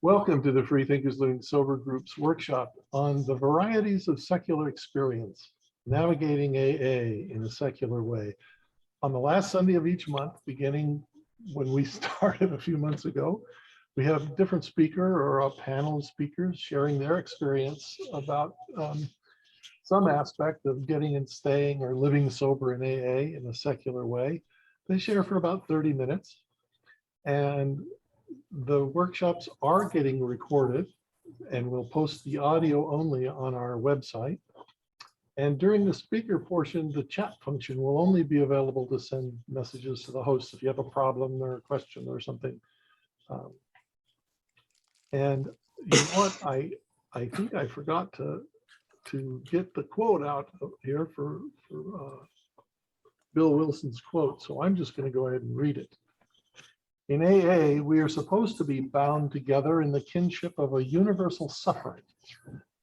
Welcome to the Freethinkers Living Sober Group's workshop on the Varieties of Secular Experience, Navigating AA in a Secular Way. On the last Sunday of each month, beginning when we started a few months ago, we have a different speaker or a panel of speakers sharing their experience about some aspect of getting and staying or living sober in AA in a secular way. They share for about 30 minutes. And the workshops are getting recorded, and we'll post the audio only on our website. And during the speaker portion, the chat function will only be available to send messages to the host if you have a problem or a question or something. And you know what? I think I forgot to get the quote out here for Bill Wilson's quote, so I'm just going to go ahead and read it. In AA, we are supposed to be bound together in the kinship of a universal suffering.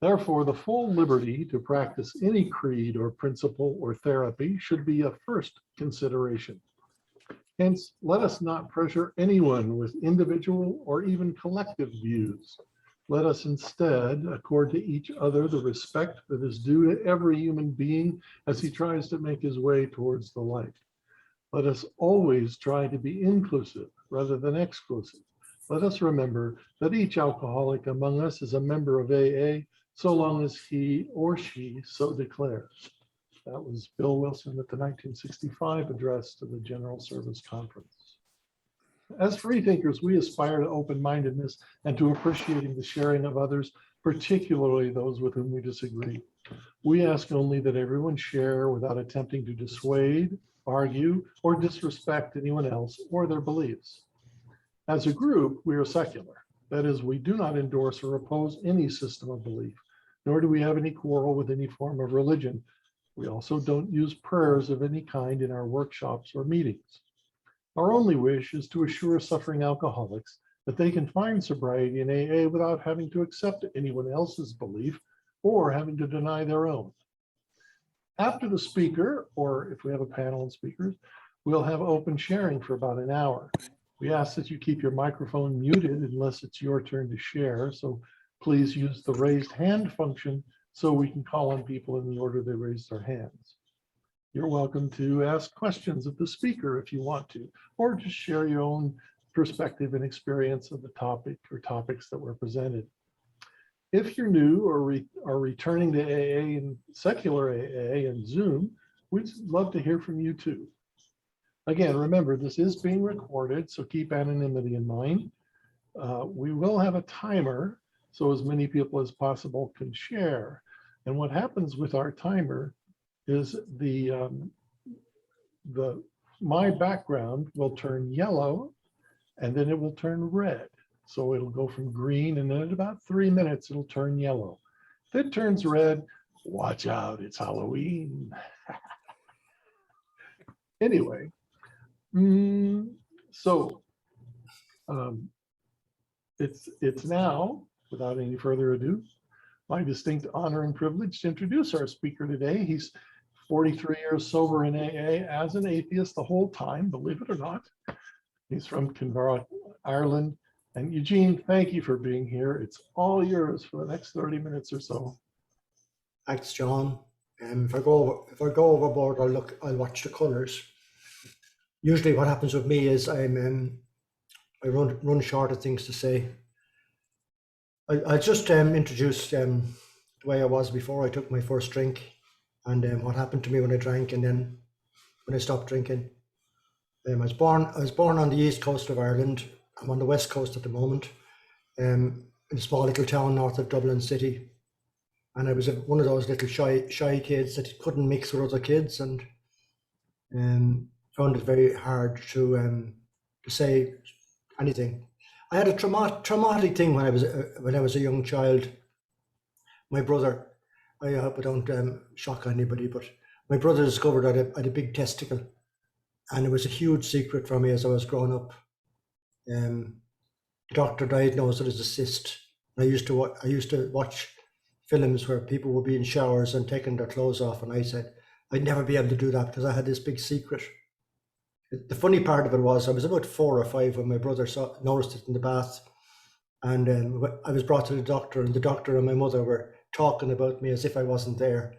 Therefore, the full liberty to practice any creed or principle or therapy should be a first consideration. Hence, let us not pressure anyone with individual or even collective views. Let us instead accord to each other the respect that is due to every human being as he tries to make his way towards the light. Let us always try to be inclusive rather than exclusive. Let us remember that each alcoholic among us is a member of AA, so long as he or she so declares. That was Bill Wilson at the 1965 address to the General Service Conference. As freethinkers, we aspire to open-mindedness and to appreciating the sharing of others, particularly those with whom we disagree. We ask only that everyone share without attempting to dissuade, argue, or disrespect anyone else or their beliefs. As a group, we are secular. That is, we do not endorse or oppose any system of belief, nor do we have any quarrel with any form of religion. We also don't use prayers of any kind in our workshops or meetings. Our only wish is to assure suffering alcoholics that they can find sobriety in AA without having to accept anyone else's belief or having to deny their own. After the speaker, or if we have a panel of speakers, we'll have open sharing for about an hour. We ask that you keep your microphone muted unless it's your turn to share. So please use the raised hand function so we can call on people in the order they raise their hands. You're welcome to ask questions of the speaker if you want to, or just share your own perspective and experience of the topic or topics that were presented. If you're new or are returning to AA and secular AA and Zoom, we'd love to hear from you too. Again, remember, this is being recorded, so keep anonymity in mind. We will have a timer, so as many people as possible can share. And what happens with our timer is my background will turn yellow, and then it will turn red. So it'll go from green, and then at about 3 minutes, it'll turn yellow. If it turns red, watch out, it's Halloween. Anyway, it's now, without any further ado, my distinct honor and privilege to introduce our speaker today. He's 43 years sober in AA as an atheist the whole time, believe it or not. He's from Kinvara, Ireland. And Eugene, thank you for being here. It's all yours for the next 30 minutes or so. Thanks, John. If I go overboard, I'll watch the colours. Usually, what happens with me is I run short of things to say. I'll just introduce the way I was before I took my first drink, and what happened to me when I drank, and then when I stopped drinking. I was born on the east coast of Ireland. I'm on the west coast at the moment, in a small little town north of Dublin City. And I was one of those little shy kids that couldn't mix with other kids, and found it very hard to say anything. I had a traumatic thing when I was a young child. My brother, I hope I don't shock anybody, but my brother discovered I had a big testicle, and it was a huge secret for me as I was growing up. The doctor diagnosed it as a cyst. I used to watch films where people would be in showers and taking their clothes off, and I said I'd never be able to do that because I had this big secret. The funny part of it was I was about 4 or 5 when my brother noticed it in the bath, And I was brought to the doctor, and the doctor and my mother were talking about me as if I wasn't there.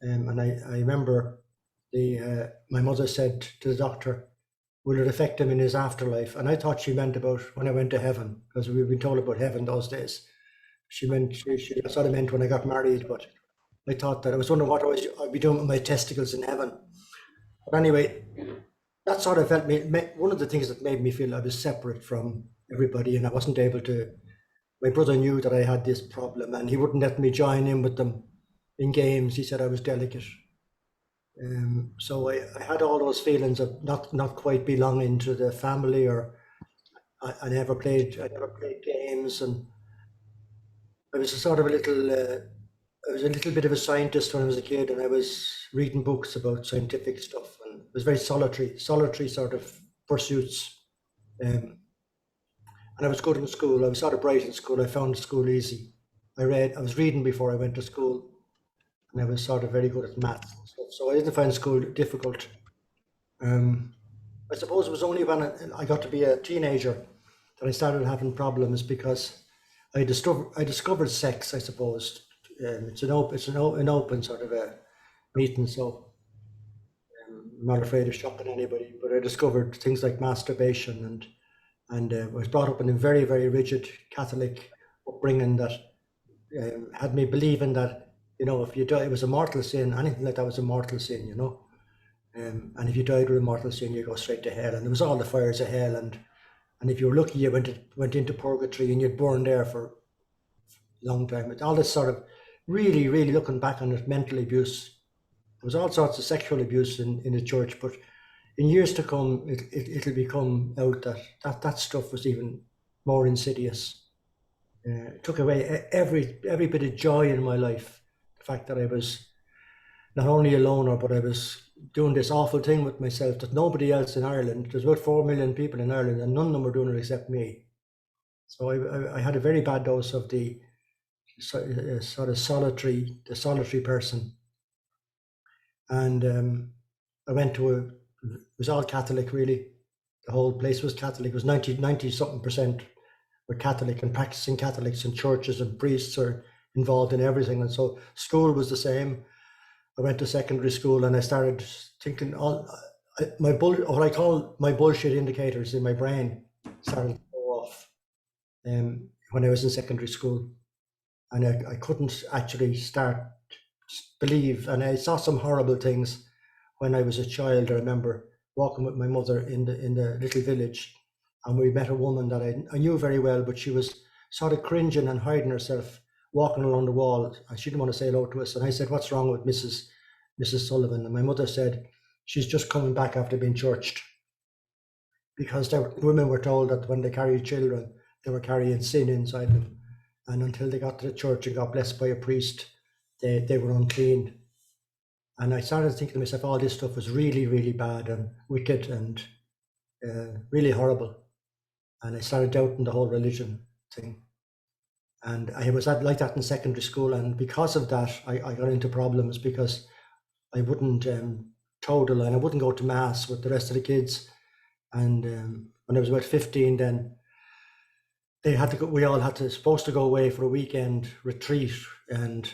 And I remember my mother said to the doctor, will it affect him in his afterlife? And I thought she meant about when I went to heaven, because we've been told about heaven those days. She sort of meant when I got married, but I thought that I was wondering what I'd be doing with my testicles in heaven. But anyway, that sort of felt one of the things that made me feel I was separate from everybody, and I wasn't able to. My brother knew that I had this problem, and he wouldn't let me join in with them in games. He said I was delicate. So I had all those feelings of not quite belonging to the family, or I never played games, and I was I was a little bit of a scientist when I was a kid, and I was reading books about scientific stuff, and it was very solitary sort of pursuits. And I was good in school. I was sort of bright in school. I found school easy. I was reading before I went to school, and I was sort of very good at maths and stuff. So I didn't find school difficult. I suppose it was only when I got to be a teenager that I started having problems, because I discovered sex, I suppose. It's an open sort of a meeting, so I'm not afraid of shocking anybody. But I discovered things like masturbation, and I was brought up in a very, very rigid Catholic upbringing that had me believing that, if you die, it was a mortal sin. Anything like that was a mortal sin, and if you died with a mortal sin, you go straight to hell. And there was all the fires of hell, and if you were lucky, you went into purgatory, and you'd burn there for a long time. All this sort of really, really looking back on it, mental abuse. There was all sorts of sexual abuse in the church, but in years to come, it'll become out that stuff was even more insidious. It took away every bit of joy in my life. The fact that I was not only a loner, but I was doing this awful thing with myself that nobody else in Ireland, there's about 4 million people in Ireland, and none of them were doing it except me. So I had a very bad dose of the sort of solitary person. And I went it was all Catholic, really. The whole place was Catholic. It was 90 something percent were Catholic, and practicing Catholics, and churches and priests are involved in everything. And so school was the same. I went to secondary school, and I started thinking what I call my bullshit indicators in my brain started to go off when I was in secondary school. And I couldn't actually believe, and I saw some horrible things when I was a child. I remember walking with my mother in the little village, and we met a woman that I knew very well, but she was sort of cringing and hiding herself, walking along the wall, and she didn't want to say hello to us. And I said, "What's wrong with Mrs. Sullivan?" And my mother said, "She's just coming back after being churched," because women were told that when they carried children, they were carrying sin inside them. And until they got to the church and got blessed by a priest, they were unclean. And I started thinking to myself, all this stuff was really, really bad and wicked and really horrible. And I started doubting the whole religion thing. And I was like that in secondary school. And because of that, I got into problems, because I wouldn't toe the line. I wouldn't go to mass with the rest of the kids. And when I was about 15, then we all supposed to go away for a weekend retreat, and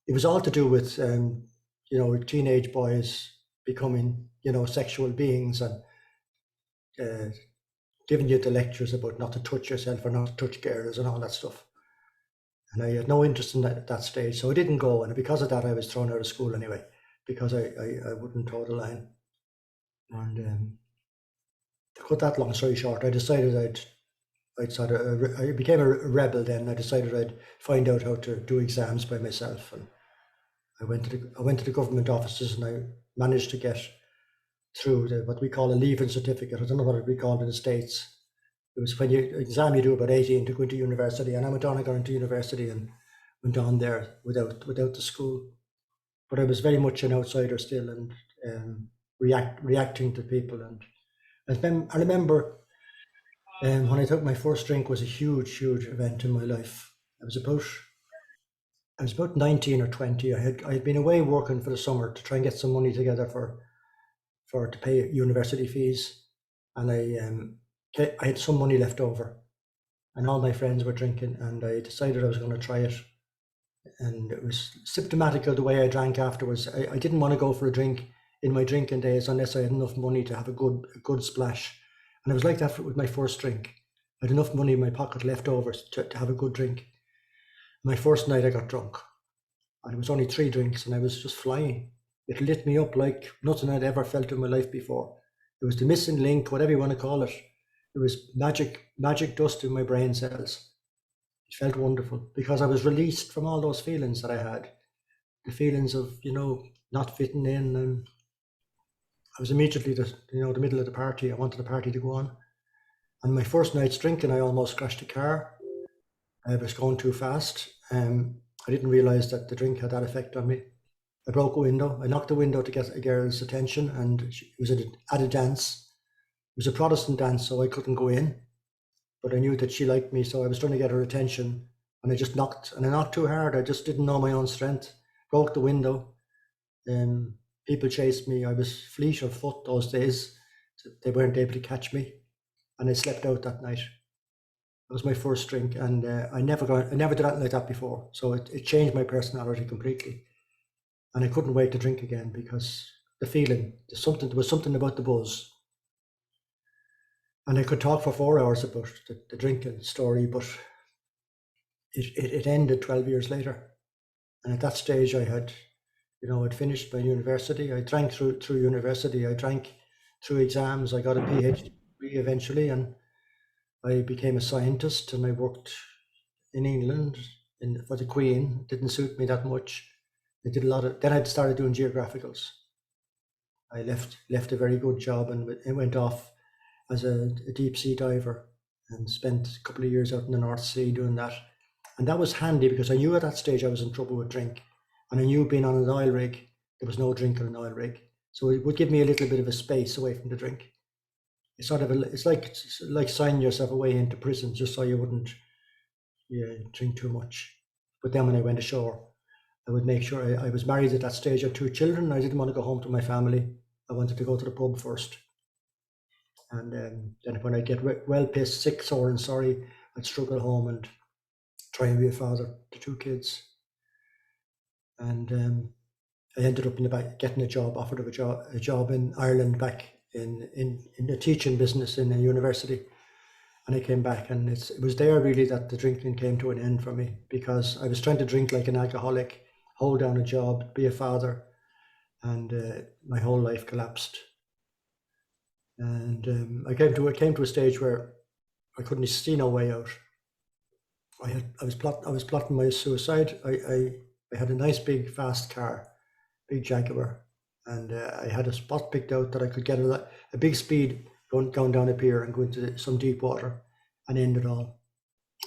it was all to do with teenage boys becoming sexual beings, and giving you the lectures about not to touch yourself or not to touch girls and all that stuff. And I had no interest in that at that stage, so I didn't go. And because of that, I was thrown out of school anyway, because I wouldn't toe the line. And to cut that long story short, I decided I became a rebel then. I decided I'd find out how to do exams by myself, and I went to the government offices, and I managed to get through what we call a leaving certificate. I don't know what it would be called in the States. It was when exam you do about 18 to go into university, and I went on and got into university and went on there without the school. But I was very much an outsider still, and reacting to people. And I remember when I took my first drink was a huge event in my life. I was about 19 or 20. I had been away working for the summer to try and get some money together to pay university fees, and I had some money left over, and all my friends were drinking, and I decided I was going to try it. And it was symptomatic of the way I drank afterwards. I didn't want to go for a drink in my drinking days unless I had enough money to have a good splash. And it was like that with my first drink. I had enough money in my pocket left over to have a good drink. My first night I got drunk, and it was only 3 drinks, and I was just flying. It lit me up like nothing I'd ever felt in my life before. It was the missing link, whatever you want to call it. It was magic dust in my brain cells. It felt wonderful because I was released from all those feelings that I had. The feelings of, not fitting in, and I was immediately the middle of the party. I wanted the party to go on. And my first night's drinking, I almost crashed a car. I was going too fast. I didn't realize that the drink had that effect on me. I broke a window. I knocked the window to get a girl's attention, and it was at a dance. It was a Protestant dance, so I couldn't go in. But I knew that she liked me, so I was trying to get her attention. And I just knocked, and I knocked too hard. I just didn't know my own strength. Broke the window. People chased me. I was fleet of foot those days. They weren't able to catch me. And I slept out that night. That was my first drink, and I never did anything like that before. So it changed my personality completely. And I couldn't wait to drink again because the feeling, there was something about the buzz. And I could talk for 4 hours about the drinking story, but it ended 12 years later. And at that stage I had, I'd finished my university. I drank through university. I drank through exams. I got a PhD eventually, and I became a scientist, and I worked in England for the Queen. It didn't suit me that much. I did then I started doing geographicals. I left a very good job and went off as a deep sea diver and spent a couple of years out in the North Sea doing that. And that was handy because I knew at that stage I was in trouble with drink. And I knew being on an oil rig, there was no drink on an oil rig. So it would give me a little bit of a space away from the drink. It's like signing yourself away into prison just so you wouldn't drink too much. But then when I went ashore, I would make sure I was married at that stage. I had 2 children. I didn't want to go home to my family. I wanted to go to the pub first. And then when I get well pissed, sick, sore and sorry, I'd struggle home and try and be a father to 2 kids. And I ended up getting a job, offered a job in Ireland back in the teaching business in a university. And I came back, and it was there really that the drinking came to an end for me, because I was trying to drink like an alcoholic, hold down a job, be a father, and my whole life collapsed. And I came to a stage where I couldn't see no way out. I was plotting my suicide. I had a nice big fast car, big Jaguar, and I had a spot picked out that I could get a big speed going down a pier and go into some deep water and end it all.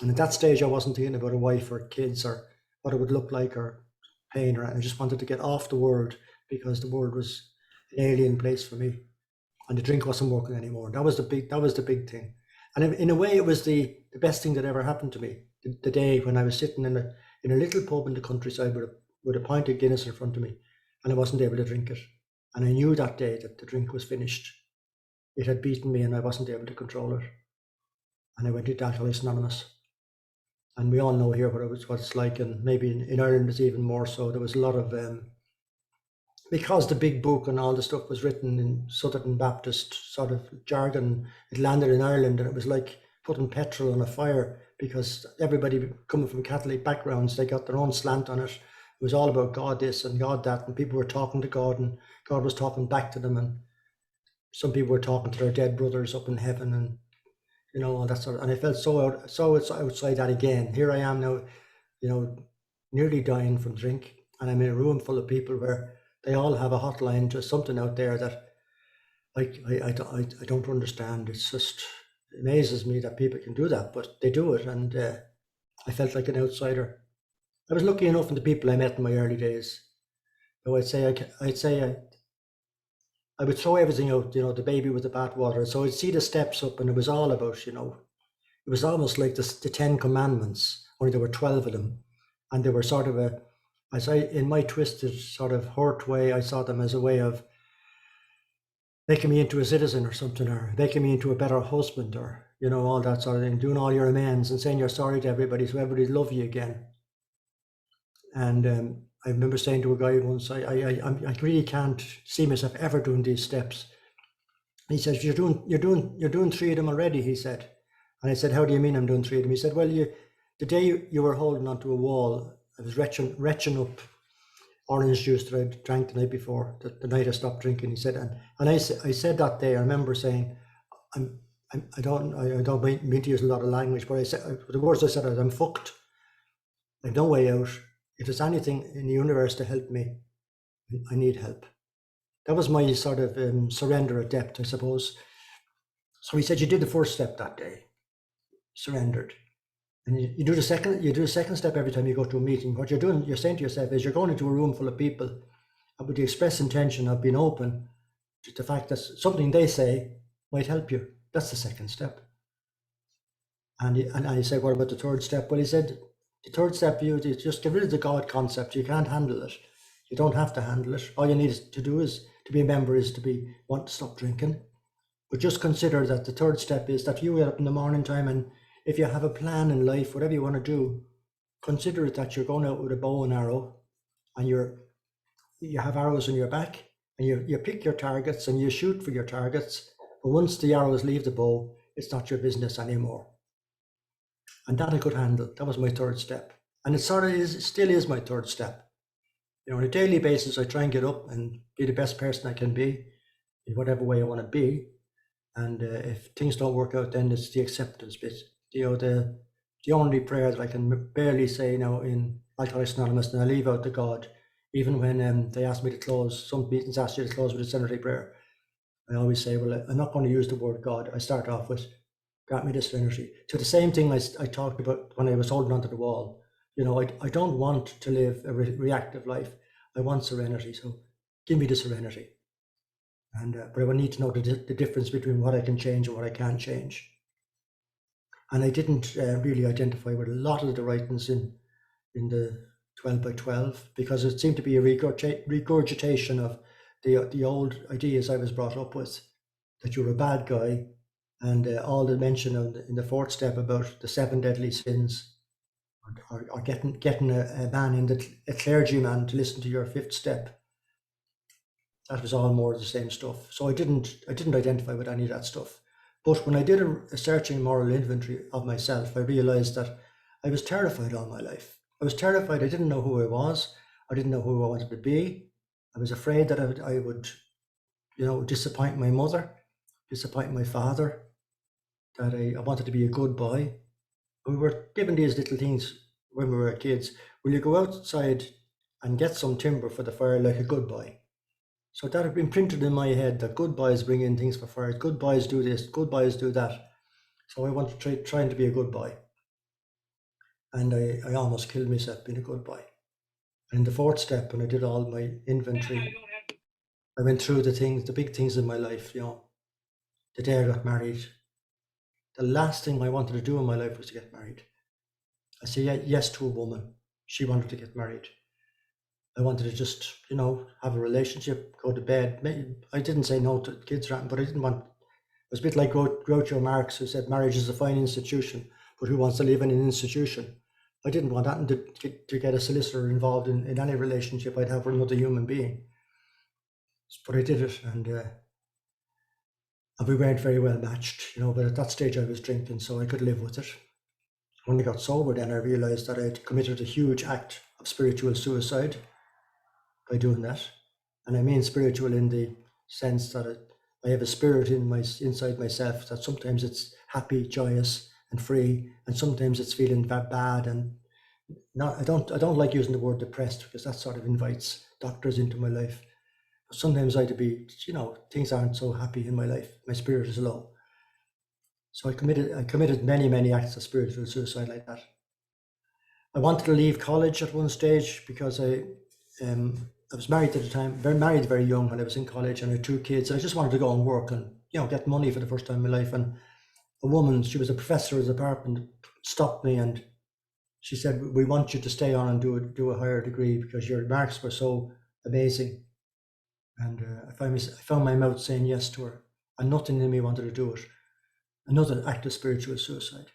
And at that stage, I wasn't thinking about a wife or kids or what it would look like or pain, or I just wanted to get off the world because the world was an alien place for me, and the drink wasn't working anymore. That was the big thing. And in a way, it was the best thing that ever happened to me. The day when I was sitting in a little pub in the countryside with a pint of Guinness in front of me, and I wasn't able to drink it. And I knew that day that the drink was finished. It had beaten me and I wasn't able to control it. And I went to Alcoholics Anonymous. And we all know here what it's like, and maybe in Ireland it's even more so. There was a lot of, because the big book and all the stuff was written in Southern Baptist sort of jargon, it landed in Ireland, and it was like putting petrol on a fire, because everybody coming from Catholic backgrounds, they got their own slant on it. It was all about God this and God that, and people were talking to God, and God was talking back to them, and some people were talking to their dead brothers up in heaven, and all that sort of. And I felt so outside that again. Here I am now, nearly dying from drink, and I'm in a room full of people where they all have a hotline to something out there that I don't understand. It's just, it amazes me that people can do that, but they do it, and I felt like an outsider. I was lucky enough in the people I met in my early days. Though I'd say I would throw everything out, the baby with the bathwater. So I'd see the steps up, and it was all about, it was almost like the 10 Commandments, only there were 12 of them. And they were sort of in my twisted sort of hurt way, I saw them as a way of making me into a citizen or something, or making me into a better husband, or, you know, all that sort of thing, doing all your amends and saying you're sorry to everybody so everybody love you again. And I remember saying to a guy once, I really can't see myself ever doing these steps. He says, you're doing 3 of them already, he said. And I said, how do you mean I'm doing 3 of them? He said, well, the day you were holding onto a wall, I was retching up orange juice that I drank the night before, the night I stopped drinking. He said, and I said that day, I remember saying, I don't mean to use a lot of language, but I said, the words I said are, I'm fucked. I've no way out. If there's anything in the universe to help me, I need help. That was my sort of surrender at depth, I suppose. So he said, you did the first step that day, surrendered. And you do the second step every time you go to a meeting. What you're saying to yourself is you're going into a room full of people and with the express intention of being open to the fact that something they say might help you. That's the second step. And I said, what about the third step? Well, he said, the third step, you just get rid of the God concept. You can't handle it. You don't have to handle it. All you need to do is to be a member is to want to stop drinking. But just consider that the third step is that you get up in the morning time, and if you have a plan in life, whatever you want to do, consider it that you're going out with a bow and arrow, and you have arrows on your back, and you pick your targets and you shoot for your targets. But once the arrows leave the bow, it's not your business anymore. And that I could handle. That was my third step. And it sort of still is my third step. You know, on a daily basis, I try and get up and be the best person I can be in whatever way I want to be. And if things don't work out, then it's the acceptance bit. You know, the only prayer that I can barely say now in Alcoholics Anonymous, and I leave out the God, even when they ask me to close, some meetings ask you to close with a serenity prayer. I always say, well, I'm not going to use the word God. I start off with, grant me the serenity. To the same thing I talked about when I was holding onto the wall. You know, I don't want to live a reactive life. I want serenity. So give me the serenity. And but I would need to know the difference between what I can change and what I can't change. And I didn't really identify with a lot of the writings in the 12 by 12 because it seemed to be a regurgitation of the old ideas I was brought up with, that you're a bad guy, and all the mention in the fourth step about the 7 deadly sins, or getting a man a clergyman to listen to your 5th step. That was all more of the same stuff. So I didn't identify with any of that stuff. But when I did a searching moral inventory of myself, I realized that I was terrified all my life. I was terrified. I didn't know who I was. I didn't know who I wanted to be. I was afraid that I would, you know, disappoint my mother, disappoint my father, that I wanted to be a good boy. We were given these little things when we were kids. Will you go outside and get some timber for the fire like a good boy? So that had been printed in my head that good boys bring in things for fire, good boys do this, good boys do that. So I wanted to trying to be a good boy. And I almost killed myself being a good boy. And in the 4th step, when I did all my inventory, I went through the big things in my life, you know. The day I got married, the last thing I wanted to do in my life was to get married. I said yes to a woman. She wanted to get married. I wanted to just, you know, have a relationship, go to bed. I didn't say no to kids, but I didn't want. It was a bit like Groucho Marx, who said marriage is a fine institution, but who wants to live in an institution? I didn't want that to get a solicitor involved in any relationship I'd have with another human being. But I did it, and we weren't very well matched, you know. But at that stage, I was drinking, so I could live with it. When I got sober, then I realized that I'd committed a huge act of spiritual suicide by doing that. And I mean spiritual in the sense that I have a spirit inside myself that sometimes it's happy, joyous and free, and sometimes it's feeling bad and not. I don't like using the word depressed because that sort of invites doctors into my life. But sometimes I'd be, you know, things aren't so happy in my life. My spirit is low. So I committed many acts of spiritual suicide like that. I wanted to leave college at one stage because I was married at the time, married very young when I was in college, and I had 2 kids. And I just wanted to go and work and, you know, get money for the first time in my life. And a woman, she was a professor at the department, stopped me and she said, "We want you to stay on and do a higher degree because your marks were so amazing." And I found my mouth saying yes to her, and nothing in me wanted to do it. another act of spiritual suicide.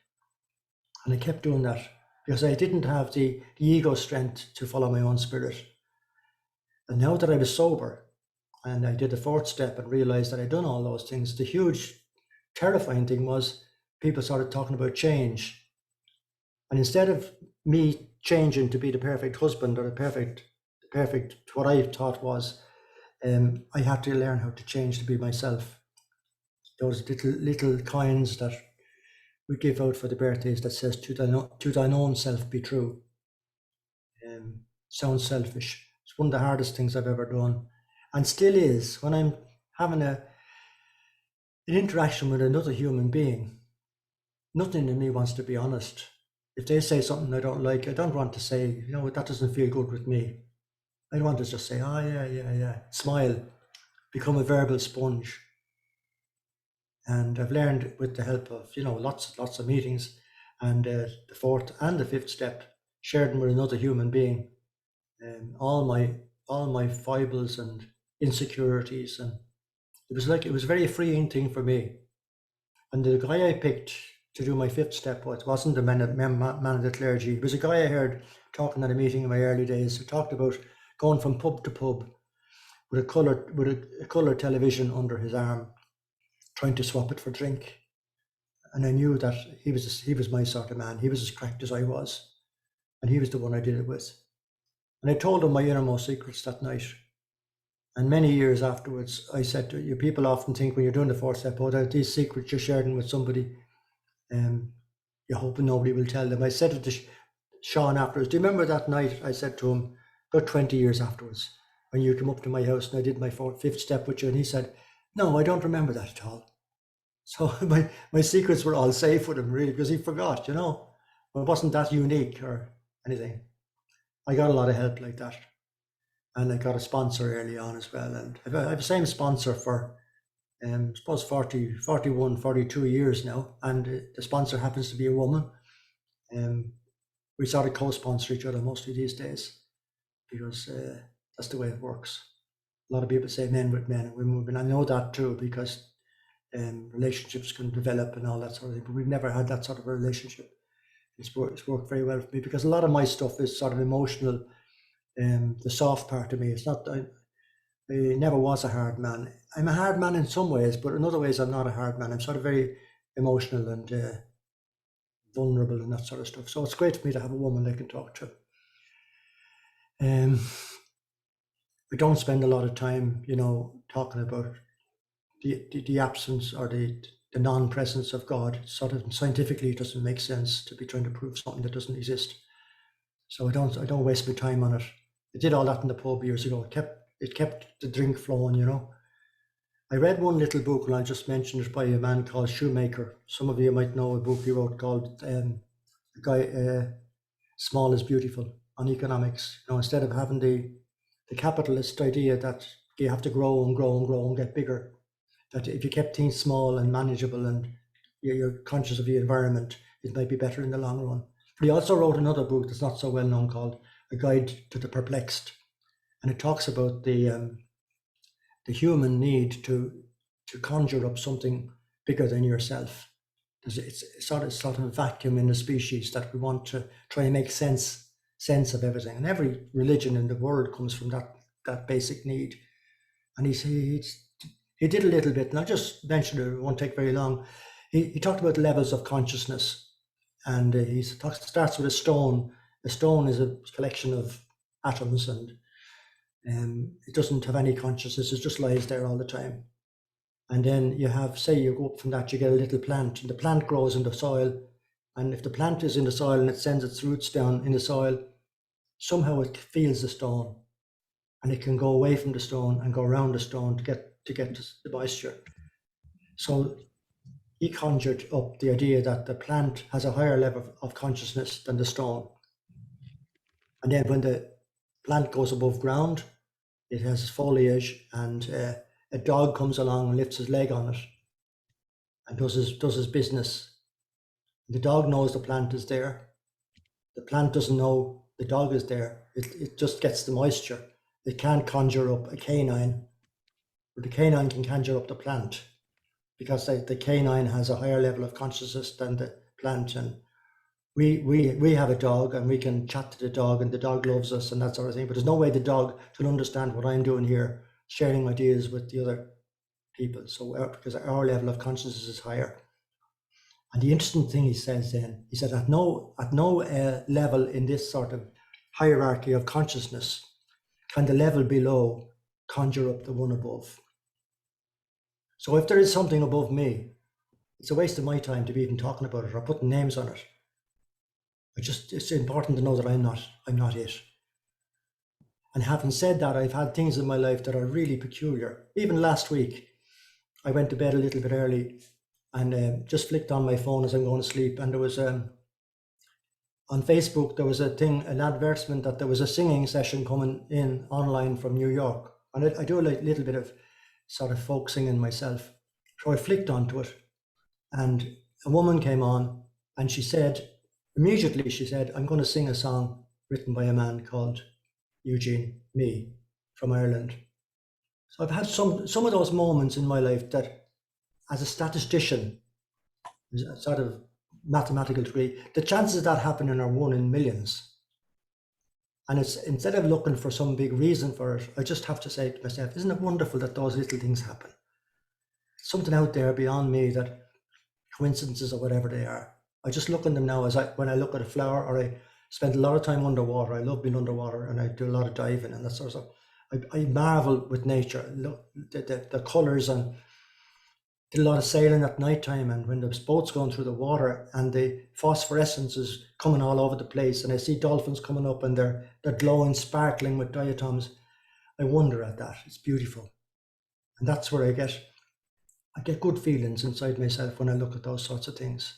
And I kept doing that because I didn't have the ego strength to follow my own spirit. And now that I was sober and I did the fourth step and realized that I'd done all those things, the huge terrifying thing was people started talking about change. And instead of me changing to be the perfect husband or the perfect, what I thought was, I had to learn how to change to be myself. Those little coins that we give out for the birthdays that says, to thine own self be true. Sounds selfish. It's one of the hardest things I've ever done, and still is. When I'm having an interaction with another human being, nothing in me wants to be honest. If they say something I don't like, I don't want to say, that doesn't feel good with me. I want to just say, oh, yeah, smile, become a verbal sponge. And I've learned with the help of, lots of meetings, and the fourth and the fifth step, sharing with another human being, all my foibles and insecurities. And it was a very freeing thing for me. And the guy I picked to do my fifth step wasn't the man of the clergy. It was a guy I heard talking at a meeting in my early days who talked about going from pub to pub with a colour television under his arm, trying to swap it for drink. And I knew that he was my sort of man. He was as cracked as I was, and he was the one I did it with. And I told him my innermost secrets that night. And many years afterwards, I said to you, people often think when you're doing the fourth step, that these secrets you're sharing with somebody, you're hoping nobody will tell them. I said it to Sean afterwards. Do you remember that night I said to him, about 20 years afterwards, when you came up to my house and I did my fifth step with you? And he said, no, I don't remember that at all. So my secrets were all safe with him, really, because he forgot, Well, it wasn't that unique or anything. I got a lot of help like that. And I got a sponsor early on as well. And I have the same sponsor for, I suppose, 42 years now. And the sponsor happens to be a woman. We sort of co-sponsor each other mostly these days, because that's the way it works. A lot of people say men with men and women with women. I know that too, because relationships can develop and all that sort of thing. But we've never had that sort of a relationship. It's worked very well for me, because a lot of my stuff is sort of emotional. The soft part of me. It's not. I never was a hard man. I'm a hard man in some ways, but in other ways I'm not a hard man. I'm sort of very emotional and vulnerable and that sort of stuff. So it's great for me to have a woman I can talk to. We don't spend a lot of time, talking about the absence or the non-presence of God. Sort of scientifically, it doesn't make sense to be trying to prove something that doesn't exist. So I don't waste my time on it. I did all that in the pub years ago. It kept the drink flowing, I read one little book, and I just mentioned it, by a man called Shoemaker. Some of you might know a book he wrote called Small is Beautiful, on economics. Instead of having the capitalist idea that you have to grow and grow and grow and get bigger, that if you kept things small and manageable and you're conscious of the environment, it might be better in the long run. But he also wrote another book that's not so well known called A Guide to the Perplexed. And it talks about the human need to conjure up something bigger than yourself. It's sort of a vacuum in the species that we want to try and make sense of everything. And every religion in the world comes from that basic need. And he did a little bit, and I just mentioned it, it won't take very long. He talked about levels of consciousness. And he starts with a stone. A stone is a collection of atoms, and it doesn't have any consciousness. It just lies there all the time. And then you have, say you go up from that, you get a little plant, and the plant grows in the soil. And if the plant is in the soil and it sends its roots down in the soil, somehow it feels the stone, and it can go away from the stone and go around the stone to get the moisture. So he conjured up the idea that the plant has a higher level of consciousness than the stone. And then when the plant goes above ground, it has foliage, and a dog comes along and lifts his leg on it and does his business. The dog knows the plant is there. The plant doesn't know the dog is there. It just gets the moisture. It can't conjure up a canine, but the canine can conjure up the plant. because the canine has a higher level of consciousness than the plant. And we have a dog, and we can chat to the dog, and the dog loves us and that sort of thing. But there's no way the dog can understand what I'm doing here, sharing ideas with the other people. So because our level of consciousness is higher. And the interesting thing he says then, he said at no level in this sort of hierarchy of consciousness can the level below conjure up the one above. So if there is something above me, it's a waste of my time to be even talking about it or putting names on it. It's important to know that I'm not it. And having said that, I've had things in my life that are really peculiar. Even last week, I went to bed a little bit early and just flicked on my phone as I'm going to sleep. And there was on Facebook, there was an advertisement that there was a singing session coming in online from New York. And I do a little bit of sort of folk singing myself. So I flicked onto it, and a woman came on, and immediately she said, I'm going to sing a song written by a man called Eugene L from Ireland. So I've had some of those moments in my life that, as a statistician, a sort of mathematical degree, the chances of that happening are 1 in millions. And it's, instead of looking for some big reason for it, I just have to say to myself, isn't it wonderful that those little things happen? Something out there beyond me, that coincidences or whatever they are. I just look at them now when I look at a flower, or I spend a lot of time underwater. I love being underwater, and I do a lot of diving and that sort of stuff. I marvel with nature. Look, the colours, and did a lot of sailing at night time, and when the boat's going through the water and the phosphorescence is coming all over the place, and I see dolphins coming up and they're glowing, sparkling with diatoms, I wonder at that. It's beautiful. And that's where I get good feelings inside myself when I look at those sorts of things.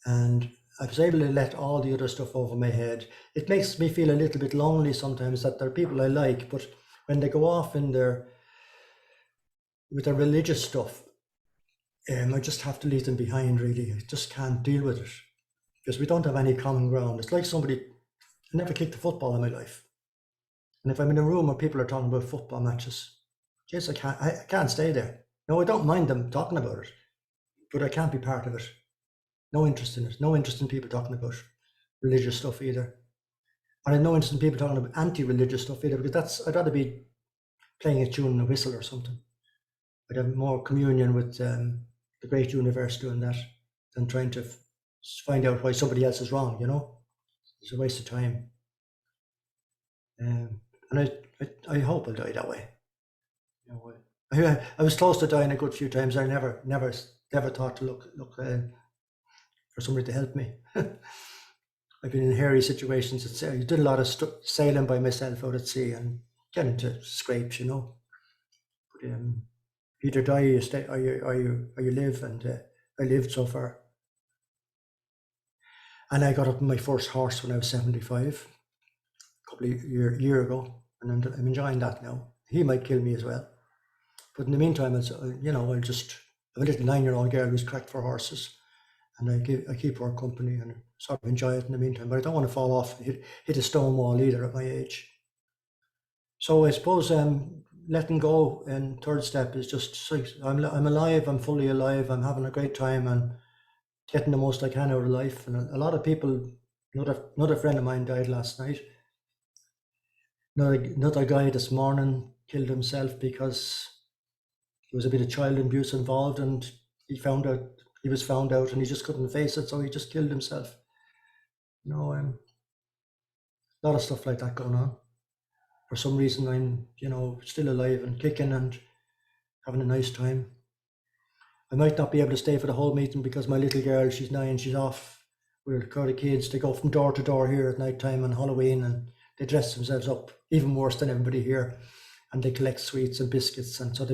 And I was able to let all the other stuff over my head. It makes me feel a little bit lonely sometimes that there are people I like, but when they go off with their religious stuff, I just have to leave them behind, really. I just can't deal with it because we don't have any common ground. It's like I never kicked a football in my life. And if I'm in a room where people are talking about football matches, yes, I can't stay there. No, I don't mind them talking about it, but I can't be part of it. No interest in it. No interest in people talking about religious stuff either. And I have no interest in people talking about anti-religious stuff either, because I'd rather be playing a tune and a whistle or something. I'd have more communion with the great universe doing that than trying to find out why somebody else is wrong, It's a waste of time. And I hope I'll die that way. I was close to dying a good few times. I never thought to look for somebody to help me. I've been in hairy situations at sea. I did a lot of sailing by myself out at sea and get into scrapes, But either die or you stay, or you live, and I lived so far. And I got up on my first horse when I was 75, a couple of year ago, and I'm enjoying that now. He might kill me as well, but in the meantime, I'll just have a little 9-year-old girl who's cracked for horses, and I keep her company and sort of enjoy it in the meantime. But I don't want to fall off and hit a stone wall either at my age. So I suppose letting go in third step is just, I'm alive, I'm fully alive, I'm having a great time and getting the most I can out of life. And a lot of people, another friend of mine died last night. Another guy this morning killed himself because there was a bit of child abuse involved, and he was found out and he just couldn't face it, so he just killed himself. A lot of stuff like that going on. For some reason, I'm, still alive and kicking and having a nice time. I might not be able to stay for the whole meeting because my little girl, she's 9, she's off with a crowd of kids. They go from door to door here at night time on Halloween, and they dress themselves up even worse than everybody here. And they collect sweets and biscuits, and so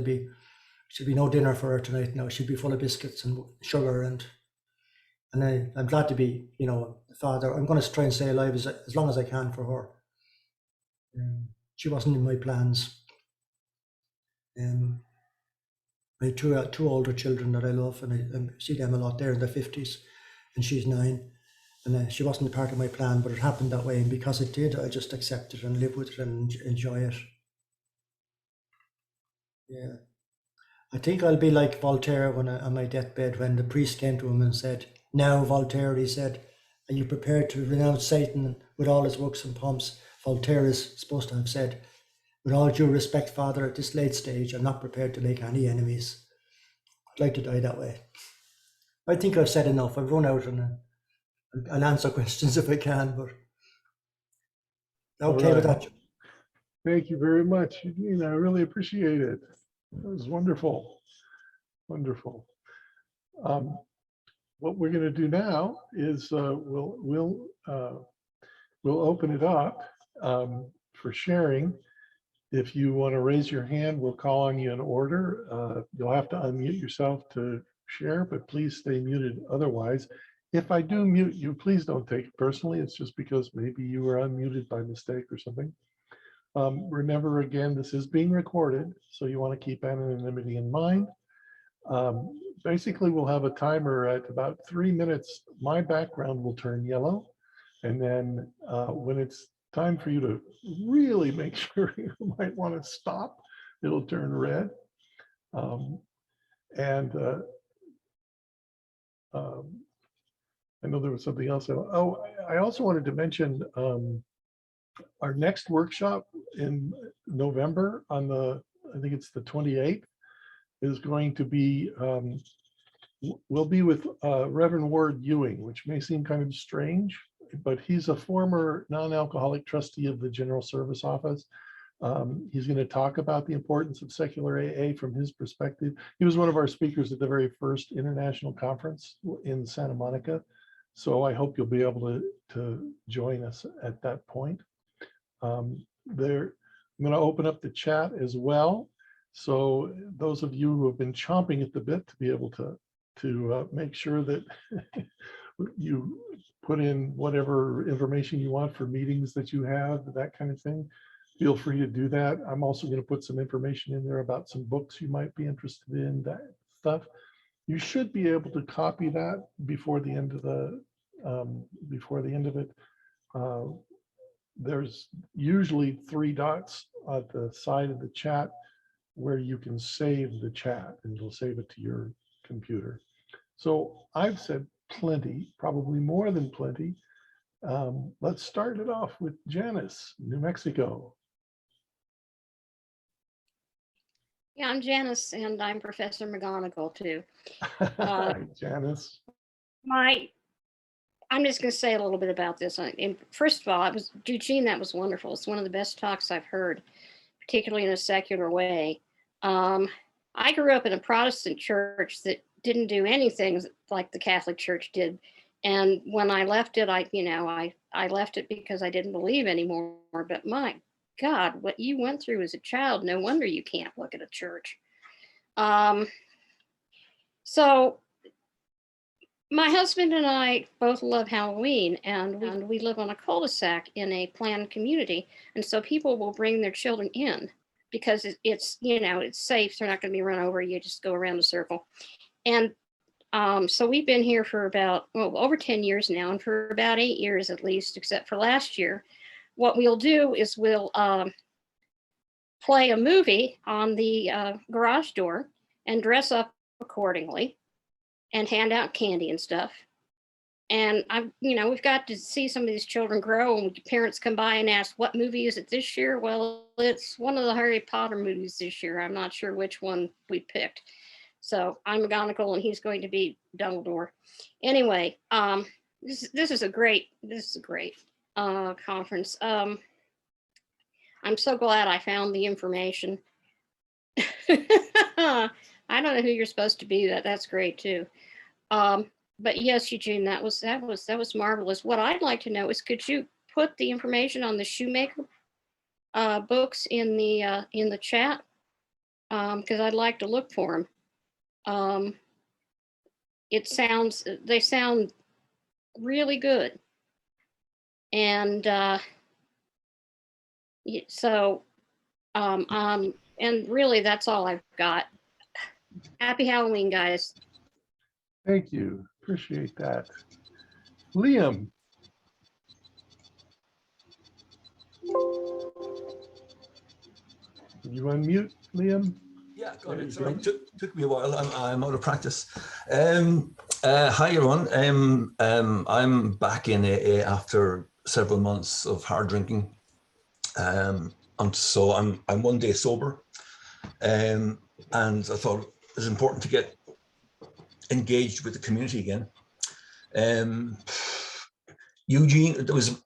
should be no dinner for her tonight now. She'd be full of biscuits and sugar, and I'm glad to be, a father. I'm going to try and stay alive as long as I can for her. She wasn't in my plans. I have two older children that I love, and I see them a lot. They're in their 50s, and she's 9. And she wasn't a part of my plan, but it happened that way. And because it did, I just accept it and live with it and enjoy it. Yeah. I think I'll be like Voltaire when on my deathbed, when the priest came to him and said, "Now, Voltaire," he said, "are you prepared to renounce Satan with all his works and pomps?" Voltaire is supposed to have said, "With all due respect, Father, at this late stage, I'm not prepared to make any enemies." I'd like to die that way. I think I've said enough. I've run out, and I'll answer questions if I can, but okay with that. Thank you very much, Eugene. I really appreciate it. It was wonderful. Wonderful. What we're going to do now is we'll open it up for sharing. If you want to raise your hand, we'll call on you in order. You'll have to unmute yourself to share, but please stay muted otherwise. If I do mute you, please don't take it personally. It's just because maybe you were unmuted by mistake or something. Remember, again, this is being recorded, so you want to keep anonymity in mind. Basically, we'll have a timer at about 3 minutes. My background will turn yellow. And then when it's time for you to really make sure you might want to stop, it'll turn red. I know there was something else. Oh, I also wanted to mention our next workshop in November on I think it's the 28th, is going to be, we'll be with Reverend Ward Ewing, which may seem kind of strange, but he's a former non-alcoholic trustee of the General Service Office. He's going to talk about the importance of secular AA from his perspective. He was one of our speakers at the very first international conference in Santa Monica. So I hope you'll be able to join us at that point. I'm going to open up the chat as well. So those of you who have been chomping at the bit to be able to make sure that you put in whatever information you want for meetings that you have, that kind of thing, feel free to do that. I'm also going to put some information in there about some books you might be interested in, that stuff. You should be able to copy that before the end of it. There's usually 3 dots at the side of the chat where you can save the chat, and it'll save it to your computer. So I've said plenty, probably more than plenty. Let's start it off with Janice, New Mexico. Yeah, I'm Janice, and I'm Professor McGonigal too. Hi, Janice. I'm just going to say a little bit about this. And first of all, Eugene, that was wonderful. It's one of the best talks I've heard, particularly in a secular way. I grew up in a Protestant church that didn't do anything like the Catholic Church did. And when I left it, I left it because I didn't believe anymore. But my God, what you went through as a child, no wonder you can't look at a church. So my husband and I both love Halloween, and we live on a cul-de-sac in a planned community. And so people will bring their children in because it's safe. They're not going to be run over. You just go around the circle. And so we've been here for about, over 10 years now, and for about 8 years at least, except for last year. What we'll do is we'll play a movie on the garage door and dress up accordingly and hand out candy and stuff. And we've got to see some of these children grow, and parents come by and ask, what movie is it this year? Well, it's one of the Harry Potter movies this year. I'm not sure which one we picked. So I'm McGonagall and he's going to be Dumbledore. Anyway, this is a great conference. I'm so glad I found the information. I don't know who you're supposed to be. That's great too. But yes, Eugene, that was marvelous. What I'd like to know is, could you put the information on the Shoemaker books in the chat? Because I'd like to look for them. They sound really good. And and really that's all I've got. Happy Halloween, guys. Thank you. Appreciate that. Liam. Can you unmute, Liam? Yeah, got There you it. Sorry, go. took me a while. I'm out of practice. Hi, everyone. I'm back in AA after several months of hard drinking. I'm 1 day sober, and I thought it was important to get engaged with the community again. Eugene, it was a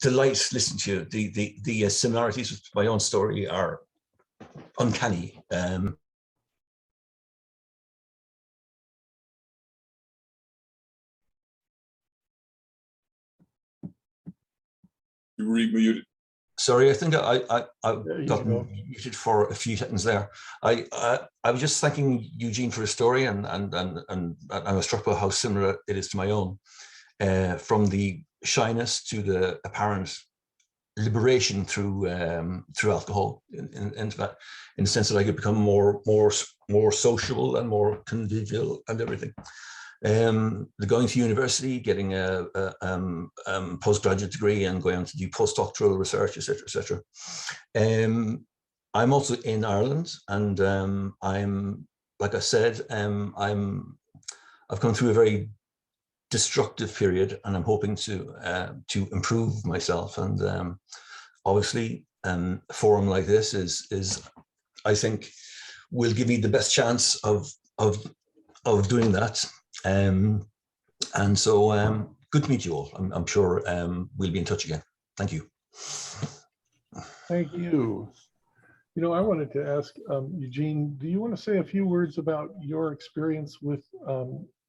delight listening to you. The similarities with my own story are uncanny. You were muted. Sorry, I think I There you got go. muted for a few seconds there. I was just thanking Eugene for his story, and I was struck by how similar it is to my own, from the shyness to the apparent liberation through alcohol, in the sense that I could become more sociable and more convivial and everything. The going to university, getting a postgraduate degree, and going on to do postdoctoral research, etc., etc. I'm also in Ireland, and I'm, like I said, I've gone through a very destructive period, and I'm hoping to improve myself. And obviously, a forum like this is I think will give me the best chance of doing that. And so good to meet you all. I'm sure we'll be in touch again. Thank you. Thank you. You know, I wanted to ask Eugene, do you want to say a few words about your experience with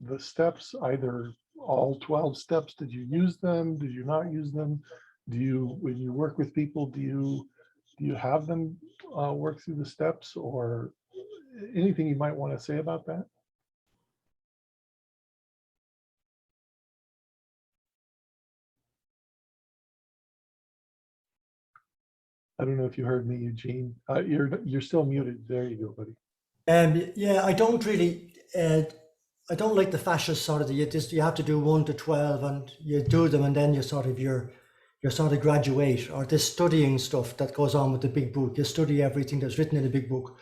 the steps, either all 12 steps? Did you use them? Did you not use them? Do you, when you work with people, do you have them work through the steps, or anything you might want to say about that? I don't know if you heard me, Eugene. You're still muted. There you go, buddy. Yeah, I don't really, I don't like the fascist sort of you have to do 1 to 12 and you do them and then you sort of graduate, or this studying stuff that goes on with the big book. You study everything that's written in the big book.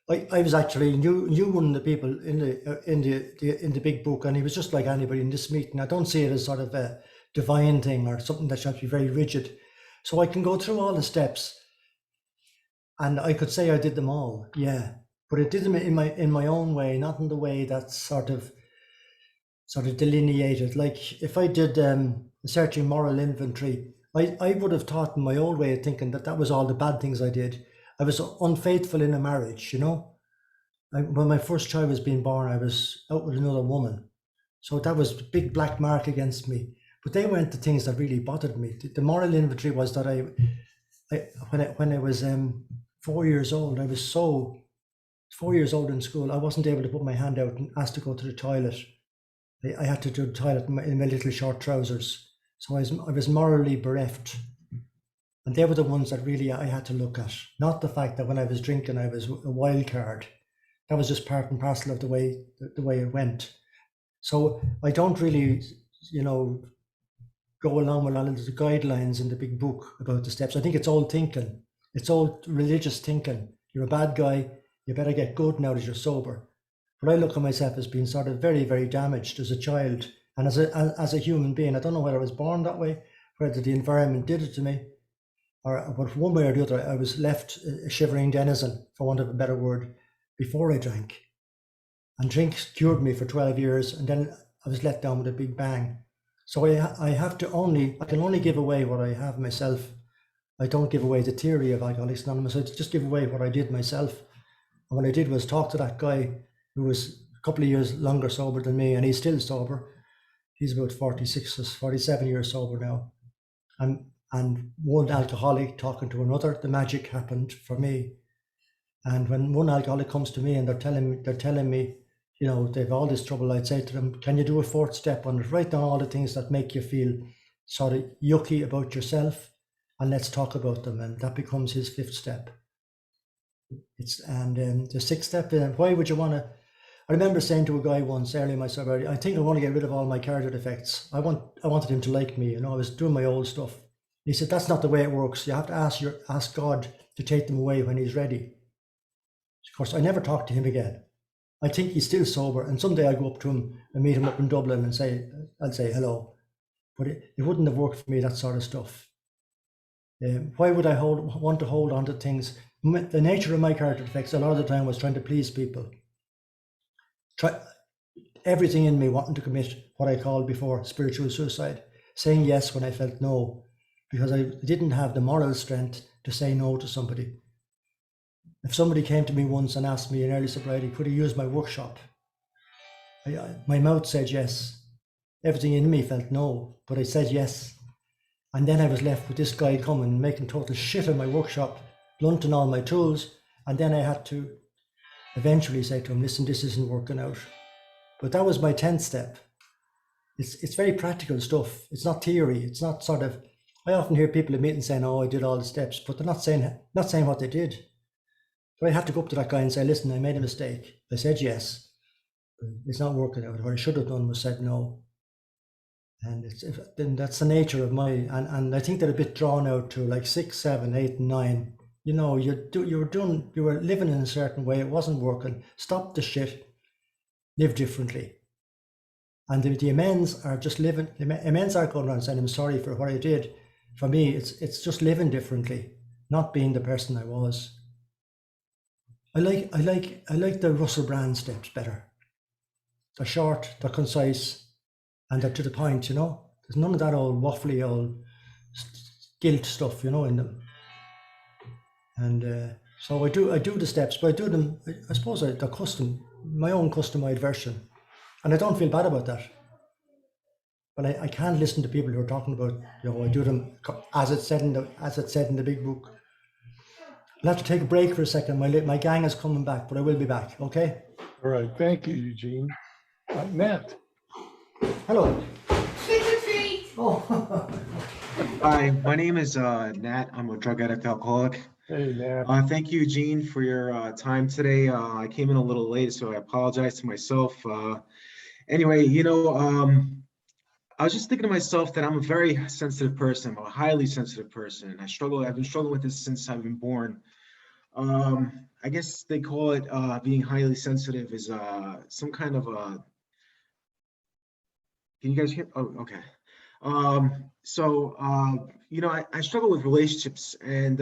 I was actually knew one of the people in the big book, and he was just like anybody in this meeting. I don't see it as sort of a divine thing or something that should be very rigid. So I can go through all the steps, and I could say I did them all, yeah. But I did them in my own way, not in the way that's sort of delineated. Like if I did searching moral inventory, I would have thought in my old way of thinking that was all the bad things I did. I was unfaithful in a marriage, you know. When my first child was being born, I was out with another woman. So that was a big black mark against me. But they weren't the things that really bothered me. The moral inventory was that when I was 4 years old, I was 4 years old in school, I wasn't able to put my hand out and ask to go to the toilet. I had to do the toilet in my little short trousers. So I was morally bereft. And they were the ones that really I had to look at. Not the fact that when I was drinking, I was a wild card. That was just part and parcel of the way it went. So I don't really, you know, go along with all of the guidelines in the big book about the steps. I think it's old thinking. It's old religious thinking. You're a bad guy. You better get good now that you're sober. But I look at myself as being sort of very, very damaged as a child and as a human being. I don't know whether I was born that way, whether the environment did it to me, but one way or the other, I was left a shivering denizen, for want of a better word, before I drank. And drink cured me for 12 years, and then I was let down with a big bang. So I can only give away what I have myself. I don't give away the theory of Alcoholics Anonymous. I just give away what I did myself. And what I did was talk to that guy who was a couple of years longer sober than me, and he's still sober. He's about 46 or 47 years sober now. And one alcoholic talking to another, the magic happened for me. And when one alcoholic comes to me and they're telling me, you know, they've all this trouble, I'd say to them, can you do a 4th step on it? Write down all the things that make you feel sort of yucky about yourself, and let's talk about them. And that becomes his 5th step. The 6th step, why would you want to? I remember saying to a guy once early in my sobriety, I think I want to get rid of all my character defects. I wanted him to like me, you know, I was doing my old stuff. He said, that's not the way it works. You have to ask God to take them away when he's ready. Of course, I never talked to him again. I think he's still sober, and someday I'll go up to him and meet him up in Dublin and I'll say hello. But it wouldn't have worked for me, that sort of stuff. Why would I want to hold on to things? The nature of my character defects a lot of the time was trying to please people. Everything in me wanting to commit what I called before spiritual suicide, saying yes when I felt no, because I didn't have the moral strength to say no to somebody. If somebody came to me once and asked me in early sobriety, could I use my workshop? My mouth said yes. Everything in me felt no, but I said yes. And then I was left with this guy coming, making total shit of my workshop, blunting all my tools. And then I had to eventually say to him, listen, this isn't working out. But that was my 10th step. It's very practical stuff. It's not theory. It's not sort of, I often hear people at meetings saying, oh, I did all the steps, but they're not saying what they did. So I had to go up to that guy and say, listen, I made a mistake. I said yes. It's not working out. What I should have done was said no. And then that's the nature of and I think they're a bit drawn out to like 6, 7, 8, and 9. You know, you were living in a certain way. It wasn't working. Stop the shit. Live differently. And the amends are just living. The amends aren't going around saying I'm sorry for what I did. For me, it's just living differently, not being the person I was. I like the Russell Brand steps better. They're short, they're concise, and they're to the point, you know. There's none of that old waffly old guilt stuff, you know, in them. And so I do the steps, but I do them, I suppose they're custom, my own customized version. And I don't feel bad about that. But I can't listen to people who are talking about, you know, I do them as it's said in the big book. I'll have to take a break for a second. My gang is coming back, but I will be back, okay? All right, thank you, Eugene. Nat. Hello. Trick or treat! Oh. Hi, my name is Nat. I'm a drug addict alcoholic. Hey, Nat. Thank you, Eugene, for your time today. I came in a little late, so I apologize to myself. Anyway, you know, I was just thinking to myself that I'm a very sensitive person. I'm a highly sensitive person. I've been struggling with this since I've been born. I guess they call it being highly sensitive is some kind of a. Can you guys hear? Oh, okay. You know, I struggle with relationships, and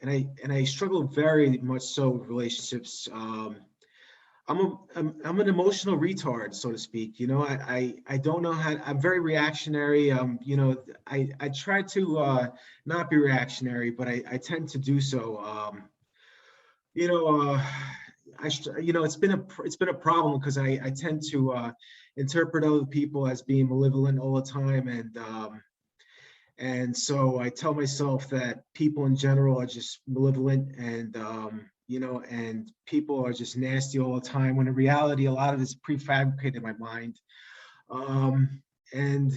I struggle very much so with relationships. I'm an emotional retard, so to speak. You know, I don't know how. I'm very reactionary. You know, I try to not be reactionary, but I tend to do so. You know, you know, it's been a problem because I tend to interpret other people as being malevolent all the time, and so I tell myself that people in general are just malevolent, and you know, and people are just nasty all the time, when in reality a lot of it's prefabricated in my mind. And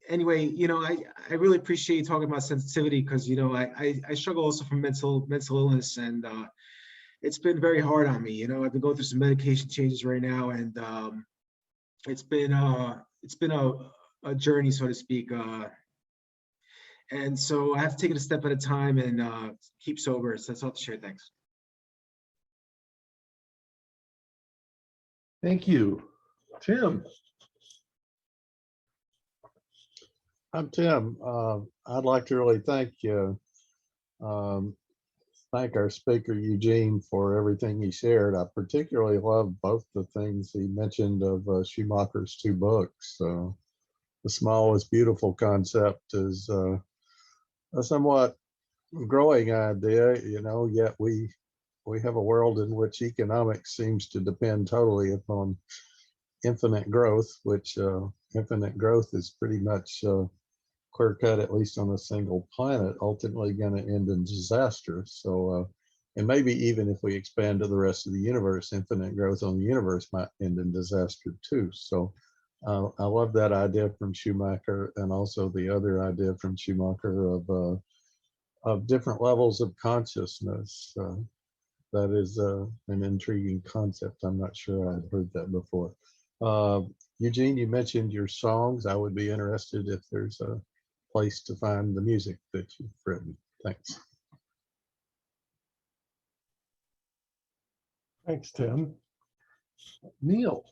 anyway, you know, I really appreciate you talking about sensitivity, because you know I struggle also from mental illness, and it's been very hard on me. You know, I've been going through some medication changes right now, and it's been a journey, so to speak. And so I have to take it a step at a time and keep sober. So that's all to share. Thanks. Thank you. Tim. I'm Tim. I'd like to really thank our speaker Eugene for everything he shared. I particularly love both the things he mentioned of Schumacher's 2 books. The small is beautiful concept is a somewhat growing idea, you know, yet we have a world in which economics seems to depend totally upon infinite growth, which infinite growth is pretty much clear cut, at least on a single planet, ultimately going to end in disaster. So, and maybe even if we expand to the rest of the universe, infinite growth on the universe might end in disaster too. So I love that idea from Schumacher, and also the other idea from Schumacher of different levels of consciousness. That is an intriguing concept. I'm not sure I'd heard that before. Eugene, you mentioned your songs. I would be interested if there's a place to find the music that you've written. Thanks. Thanks, Tim. Neil.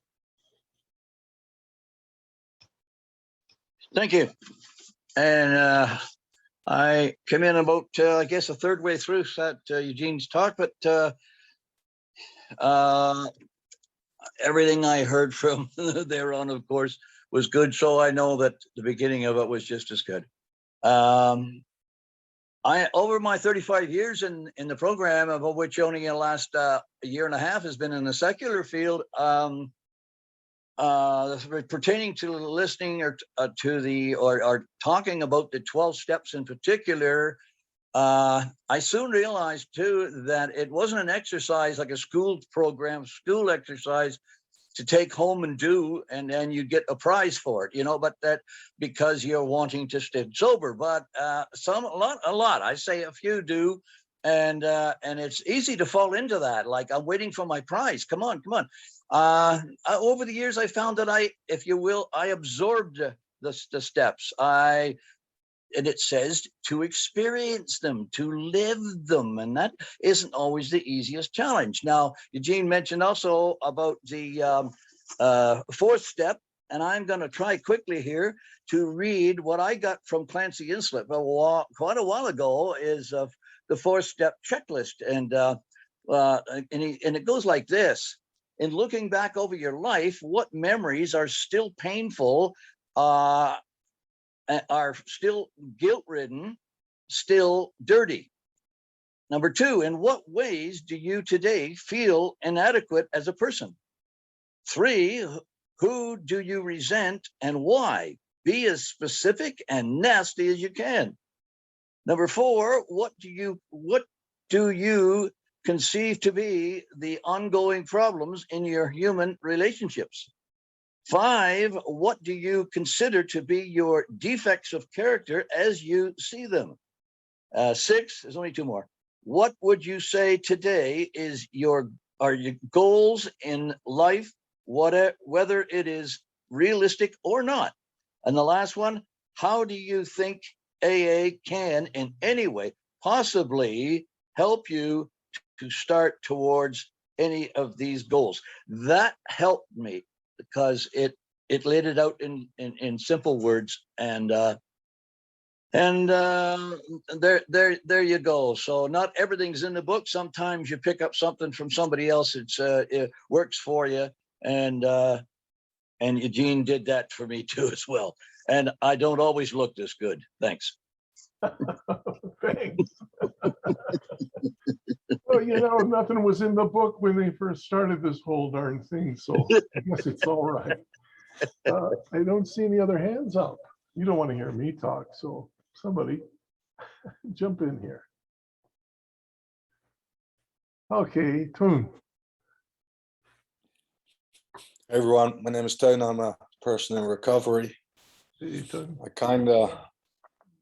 Thank you. And I came in about, I guess, a third way through that Eugene's talk, but everything I heard from there on, of course, was good. So I know that the beginning of it was just as good. Over my 35 years in the program, of which only in the last year and a half has been in the secular field, pertaining to listening or talking about the 12 steps in particular, I soon realized too that it wasn't an exercise like a school program, school exercise to take home and do, and then you get a prize for it, but that because you're wanting to stay sober. But a lot, I say a few do, and it's easy to fall into that. Like, I'm waiting for my prize. Come on. Over the years, I found that I absorbed the steps. And it says to experience them, to live them. And that isn't always the easiest challenge. Now, Eugene mentioned also about the fourth step, and I'm going to try quickly here to read what I got from Clancy Inslip quite a while ago, is the fourth step checklist. And it goes like this. In looking back over your life, what memories are still painful, are still guilt-ridden, still dirty? Number two, in what ways do you today feel inadequate as a person? Three, who do you resent and why? Be as specific and nasty as you can. Number four, what do you conceive to be the ongoing problems in your human relationships? 5, what do you consider to be your defects of character as you see them? 6, there's only 2 more. What would you say today are your goals in life, whether it is realistic or not? And the last one, how do you think AA can in any way possibly help you to start towards any of these goals? That helped me, because it laid it out in simple words, and there you go. So not everything's in the book. Sometimes you pick up something from somebody else. It works for you, and Eugene did that for me too as well. And I don't always look this good. Thanks. Thanks. Well, nothing was in the book when they first started this whole darn thing, so I guess it's all right. I don't see any other hands up. You don't want to hear me talk, so somebody jump in here. Okay, Toon. Hey everyone, my name is Toon. I'm a person in recovery. Hey, Toon. I kind of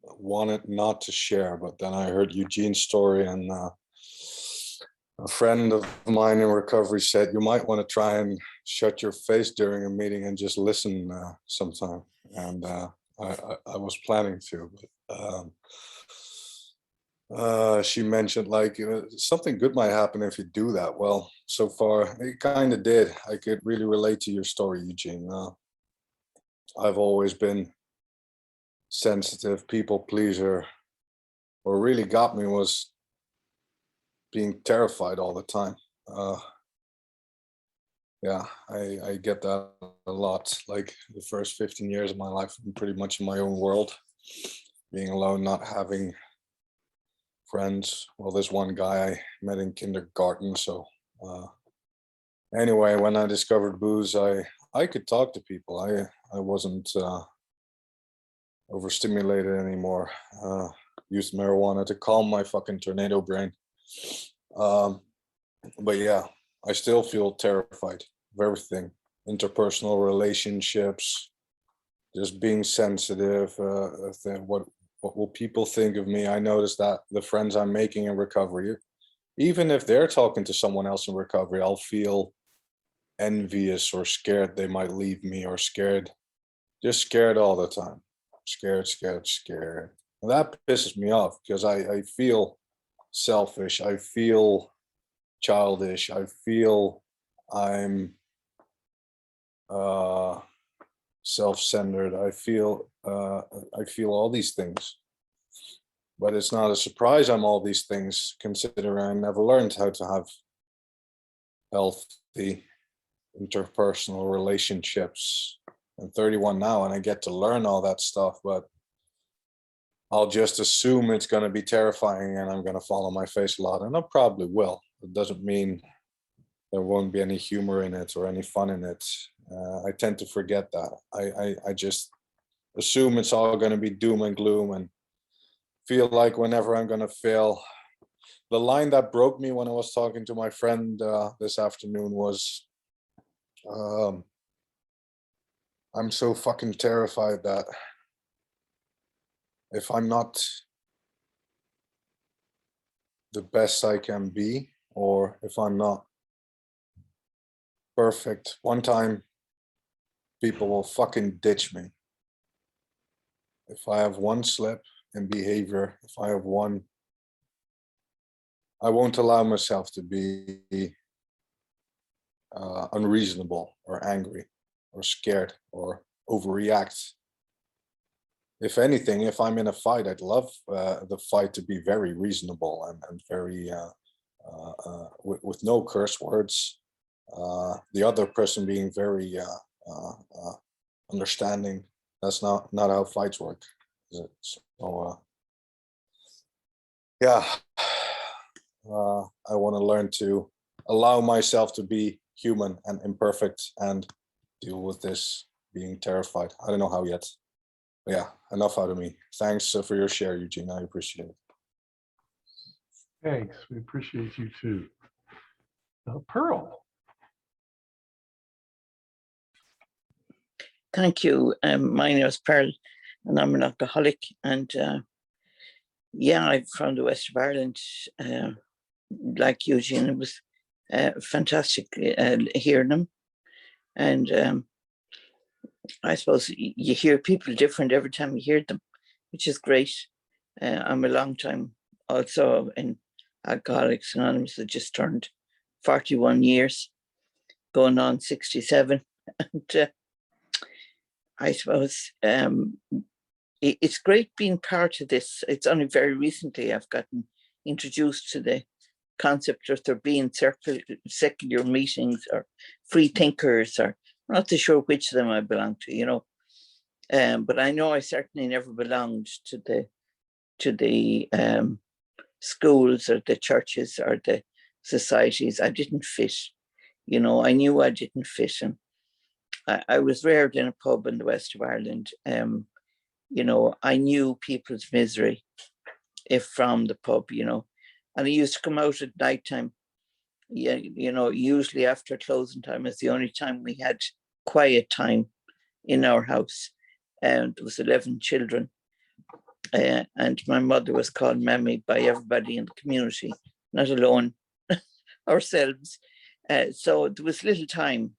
wanted not to share, but then I heard Eugene's story, and a friend of mine in recovery said, you might want to try and shut your face during a meeting and just listen sometime. And I was planning to, but she mentioned something good might happen if you do that. Well, so far it kind of did. I could really relate to your story, Eugene. I've always been sensitive, people pleaser. What really got me was being terrified all the time. Yeah, I get that a lot. Like the first 15 years of my life, I'm pretty much in my own world, being alone, not having friends. Well, there's one guy I met in kindergarten. So anyway, when I discovered booze, I could talk to people. I wasn't overstimulated anymore. Used marijuana to calm my fucking tornado brain. But yeah, I still feel terrified of everything. Interpersonal relationships, just being sensitive. What will people think of me? I notice that the friends I'm making in recovery, even if they're talking to someone else in recovery, I'll feel envious or scared they might leave me, or scared, just scared all the time. Scared. And that pisses me off, because I feel selfish. I feel childish. I feel I'm self-centered. I feel all these things. But it's not a surprise I'm all these things, considering I never learned how to have healthy interpersonal relationships. I'm 31 now and I get to learn all that stuff, but I'll just assume it's going to be terrifying and I'm going to fall on my face a lot, and I probably will. It doesn't mean there won't be any humor in it or any fun in it. I tend to forget that. I just assume it's all going to be doom and gloom and feel like whenever I'm going to fail. The line that broke me when I was talking to my friend this afternoon was, I'm so fucking terrified that if I'm not the best I can be, or if I'm not perfect, one time people will fucking ditch me. If I have one slip in behavior, if I have one, I won't allow myself to be unreasonable or angry or scared or overreact. If anything, if I'm in a fight, I'd love the fight to be very reasonable and very with no curse words. The other person being very understanding. That's not how fights work, is it? So yeah, I want to learn to allow myself to be human and imperfect and deal with this being terrified. I don't know how yet. But yeah, enough out of me. Thanks for your share, Eugene. I appreciate it. Thanks. We appreciate you too. Pearl. Thank you. My name is Pearl, and I'm an alcoholic. And yeah, I'm from the west of Ireland. Like Eugene, it was fantastic hearing them. And I suppose you hear people different every time you hear them, which is great. I'm a long time also in Alcoholics Anonymous. I just turned 41 years, going on 67. And I suppose it's great being part of this. It's only very recently I've gotten introduced to the concept of there being secular meetings or free thinkers, or I'm not too sure which of them I belong to, you know. But I know I certainly never belonged to the schools or the churches or the societies. I didn't fit, you know. I knew I didn't fit, and I was reared in a pub in the west of Ireland. You know, I knew people's misery if from the pub, you know, and I used to come out at night time. Yeah, you know, usually after closing time is the only time we had quiet time in our house. And there was 11 children. And my mother was called Mammy by everybody in the community, not alone ourselves. So there was little time,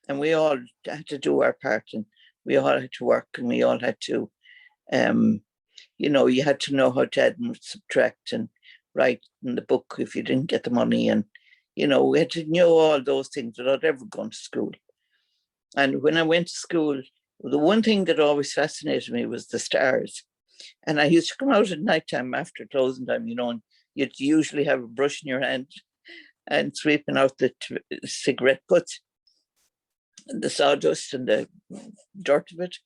and we all had to do our part, and we all had to work, and we all had to, you know, you had to know how to add and subtract and write in the book if you didn't get the money. And, you know, we had to know all those things without ever going to school. And when I went to school, the one thing that always fascinated me was the stars. And I used to come out at nighttime after closing time, you know, and you'd usually have a brush in your hand and sweeping out the cigarette butts, the sawdust and the dirt of it,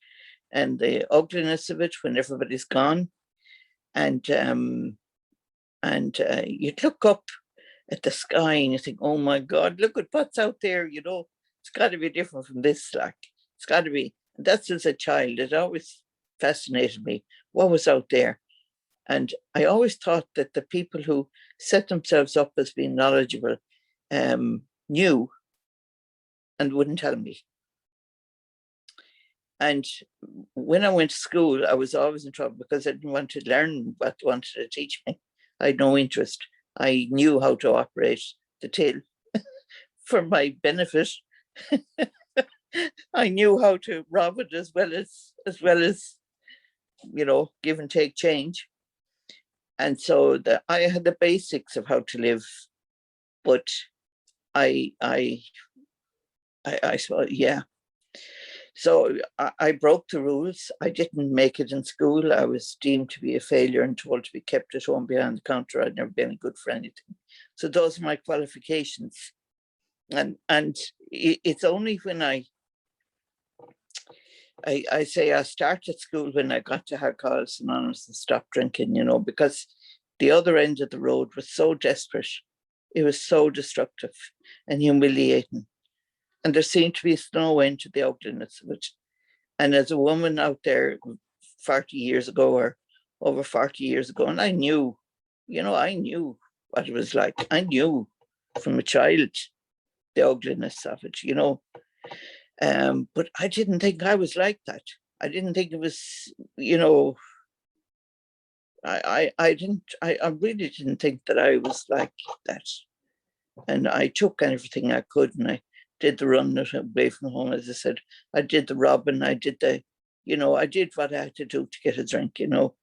and the ugliness of it when everybody's gone. And you'd look up at the sky and you think, oh my God, look at what's out there, you know, it's got to be different from this, like, it's got to be. And that's as a child, it always fascinated me, what was out there. And I always thought that the people who set themselves up as being knowledgeable knew and wouldn't tell me. And when I went to school, I was always in trouble because I didn't want to learn what they wanted to teach me. I had no interest. I knew how to operate the till for my benefit. I knew how to rob it as well as, you know, give and take change. And so I had the basics of how to live but I saw, yeah. So I broke the rules. I didn't make it in school. I was deemed to be a failure and told to be kept at home behind the counter. I'd never been any good for anything. So those are my qualifications. And it's only when I say I started school when I got to Alcoholics Anonymous and stopped drinking, you know, because the other end of the road was so desperate. It was so destructive and humiliating. And there seemed to be no end to the ugliness of it. And as a woman out there 40 years ago or over 40 years ago, and I knew, you know, I knew what it was like. I knew from a child the ugliness of it, you know. But I didn't think I was like that. I didn't think it was, you know, I really didn't think that I was like that. And I took everything I could, and I did the run away from home, as I said. I did the robbing, I did the, you know, I did what I had to do to get a drink, you know.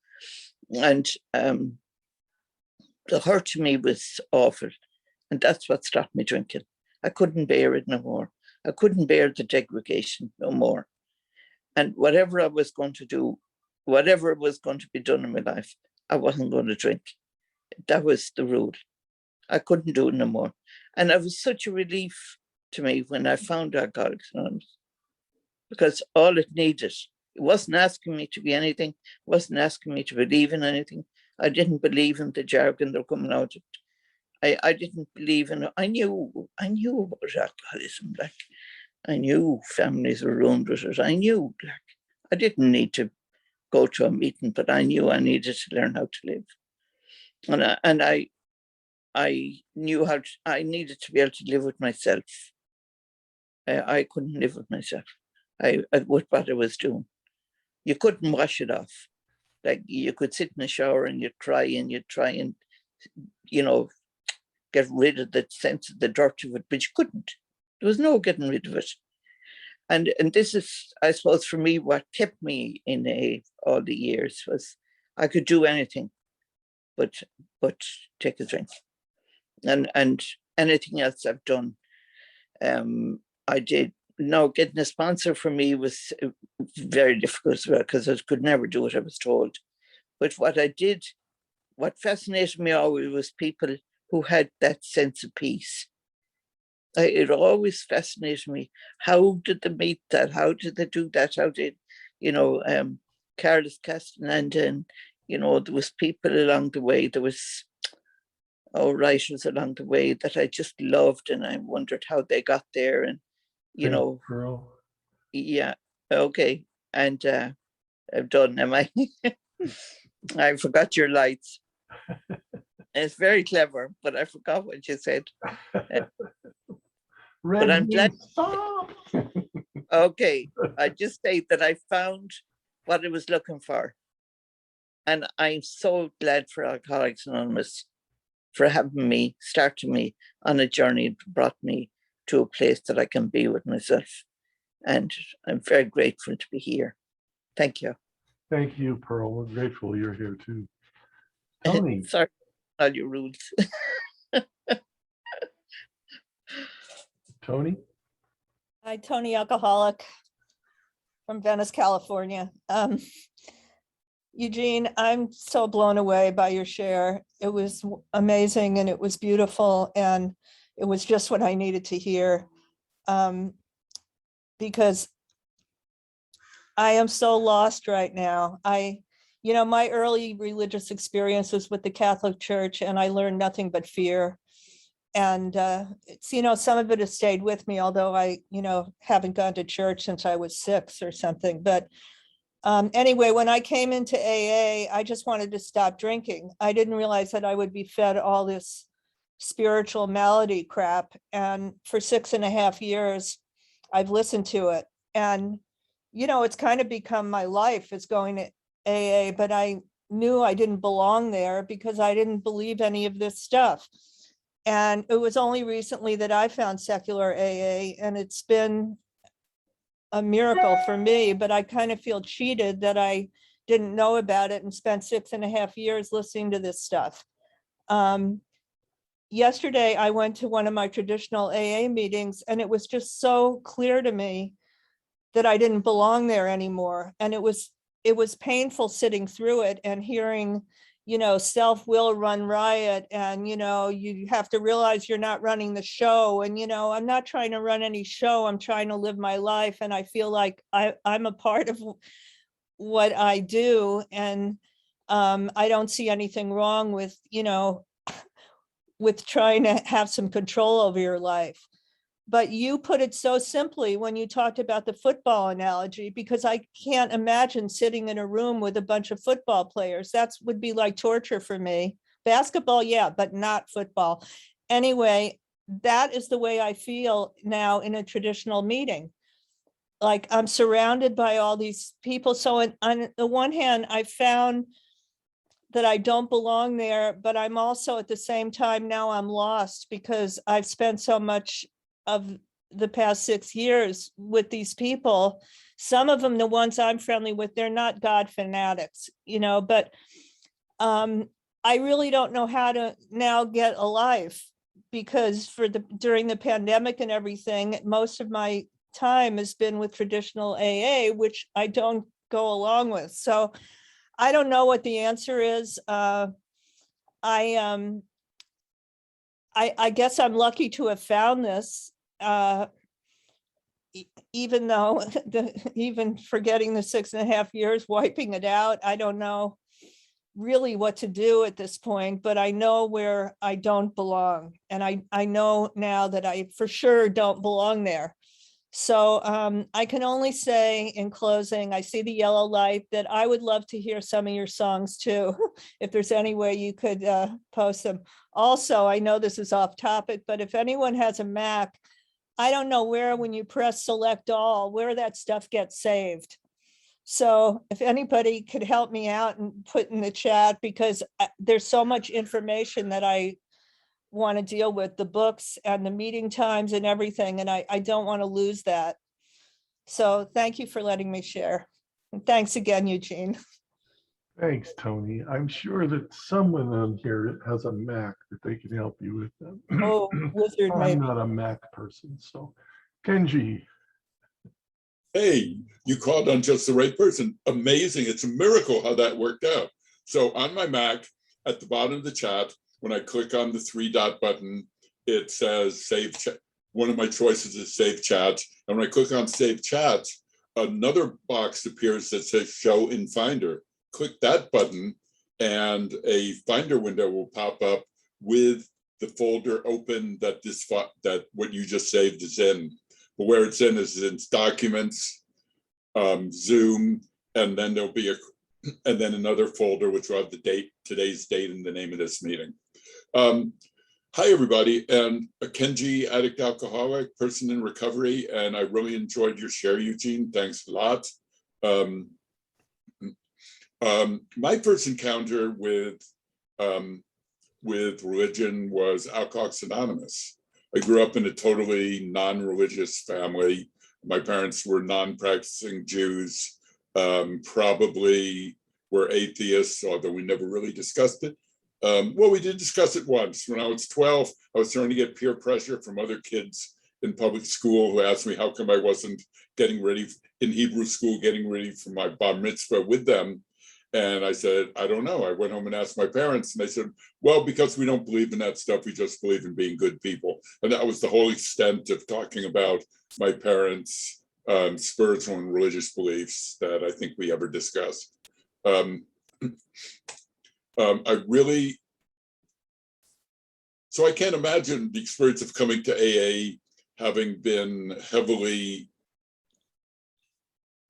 And the hurt to me was awful. And that's what stopped me drinking. I couldn't bear it no more. I couldn't bear the degradation no more. And whatever I was going to do, whatever was going to be done in my life, I wasn't going to drink. That was the rule. I couldn't do it no more. And it was such a relief to me when I found Alcoholics Anonymous, because all it needed, it wasn't asking me to be anything, it wasn't asking me to believe in anything. I didn't believe in the jargon that were coming out of it. I didn't believe in it. I knew about alcoholism. Like, I knew families were ruined with it. I knew, like, I didn't need to go to a meeting, but I knew I needed to learn how to live. And I knew how to, I needed to be able to live with myself. I couldn't live with myself. With what I was doing. You couldn't wash it off. Like, you could sit in the shower and you'd try and, you know, get rid of the sense of the dirt of it, but you couldn't. There was no getting rid of it. And this is, I suppose, for me, what kept me in AA all the years was I could do anything but take a drink. And anything else I've done, I did. No, getting a sponsor for me was very difficult because I could never do what I was told. But what I did, what fascinated me always was people who had that sense of peace. It always fascinated me. How did they meet that? How did they do that? How did, you know, Carlos Castaneda, and, you know, there was people along the way. There was writers along the way that I just loved, and I wondered how they got there. And, you know, Girl. yeah, okay. And I'm done, am I? I forgot your lights. It's very clever, but I forgot what you said. But I'm glad. Stop. Okay, I just say that I found what I was looking for. And I'm so glad for Alcoholics Anonymous for having me, starting me on a journey that brought me to a place that I can be with myself. And I'm very grateful to be here. Thank you. Thank you, Pearl. We're grateful you're here too. Tony. Sorry, all your rules. Tony. Hi, Tony, alcoholic from Venice, California. Eugene, I'm so blown away by your share. It was amazing and it was beautiful, and it was just what I needed to hear, because I am so lost right now. You know, my early religious experience was with the Catholic Church, and I learned nothing but fear. And it's, you know, some of it has stayed with me, although I, you know, haven't gone to church since I was 6 or something. But anyway, when I came into AA, I just wanted to stop drinking. I didn't realize that I would be fed all this spiritual malady crap. And for 6.5 years, I've listened to it. And, you know, it's kind of become my life is going to AA, but I knew I didn't belong there because I didn't believe any of this stuff. And it was only recently that I found secular AA, and it's been a miracle for me, but I kind of feel cheated that I didn't know about it and spent 6.5 years listening to this stuff. yesterday I went to one of my traditional AA meetings, and it was just so clear to me that I didn't belong there anymore. And it was painful sitting through it and hearing, self-will run riot, and, you have to realize you're not running the show. And, I'm not trying to run any show. I'm trying to live my life. And I feel like I'm a part of what I do. And I don't see anything wrong with, with trying to have some control over your life. But you put it so simply when you talked about the football analogy, because I can't imagine sitting in a room with a bunch of football players. That would be like torture for me. Basketball, yeah, but not football. Anyway, that is the way I feel now in a traditional meeting. Like, I'm surrounded by all these people. So on the one hand, I found that I don't belong there, but I'm also at the same time now I'm lost, because I've spent so much of the past 6 years with these people. Some of them, the ones I'm friendly with, they're not God fanatics, but I really don't know how to now get a life, because during the pandemic and everything, most of my time has been with traditional AA, which I don't go along with. So I don't know what the answer is. I guess I'm lucky to have found this, even though even forgetting the 6.5 years, wiping it out, I don't know really what to do at this point, but I know where I don't belong. And I know now that I for sure don't belong there. So I can only say in closing, I see the yellow light, that I would love to hear some of your songs too, if there's any way you could post them. Also, I know this is off topic, but if anyone has a Mac, I don't know where, when you press select all, where that stuff gets saved. So if anybody could help me out and put in the chat, because there's so much information that I want to deal with, the books and the meeting times and everything, and I don't want to lose that. So thank you for letting me share. And thanks again, Eugene. Thanks, Tony. I'm sure that someone on here has a Mac that they can help you with them. Oh, wizard, I'm maybe. not a Mac person, so Kenji. Hey, you called on just the right person. Amazing. It's a miracle how that worked out. So on my Mac, at the bottom of the chat, when I click on the 3-dot button, it says save chat. One of my choices is save chat. And when I click on save chat, another box appears that says show in Finder. Click that button and a Finder window will pop up with the folder open that that what you just saved is in. But where it's in is in documents, Zoom, and then there'll be another folder which will have the date, today's date, and the name of this meeting. Hi everybody, and a Kenji addict alcoholic, person in recovery, and I really enjoyed your share, Eugene. Thanks a lot. My first encounter with religion was Alcoholics Anonymous. I grew up in a totally non-religious family. My parents were non-practicing Jews, probably were atheists, although we never really discussed it. Well, we did discuss it once. When I was 12, I was starting to get peer pressure from other kids in public school who asked me how come I wasn't getting ready in Hebrew school, getting ready for my bar mitzvah with them. And I said, I don't know. I went home and asked my parents, and they said, well, because we don't believe in that stuff, we just believe in being good people. And that was the whole extent of talking about my parents' spiritual and religious beliefs that I think we ever discussed. So I can't imagine the experience of coming to AA having been heavily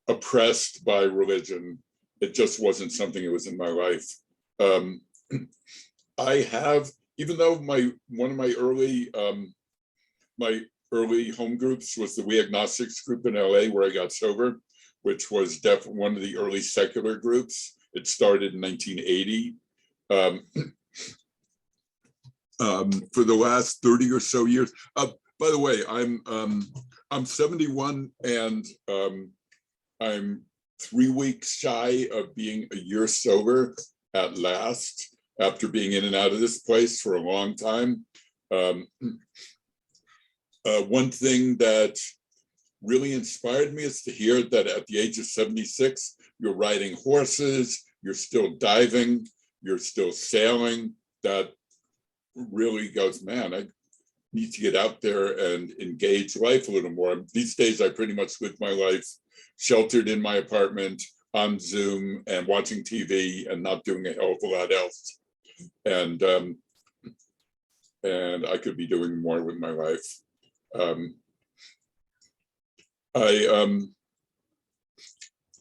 oppressed by religion. It just wasn't something that was in my life. I have, even though one of my early home groups was the We Agnostics group in LA, where I got sober, which was definitely one of the early secular groups. It started in 1980. For the last 30 or so years. By the way, I'm 71 and I'm 3 weeks shy of being a year sober at last, after being in and out of this place for a long time. Um, one thing that really inspired me is to hear that at the age of 76, you're riding horses, you're still diving, you're still sailing. That really goes, man, I need to get out there and engage life a little more. These days, I pretty much live my life sheltered in my apartment on Zoom and watching TV and not doing a hell of a lot else. And I could be doing more with my life.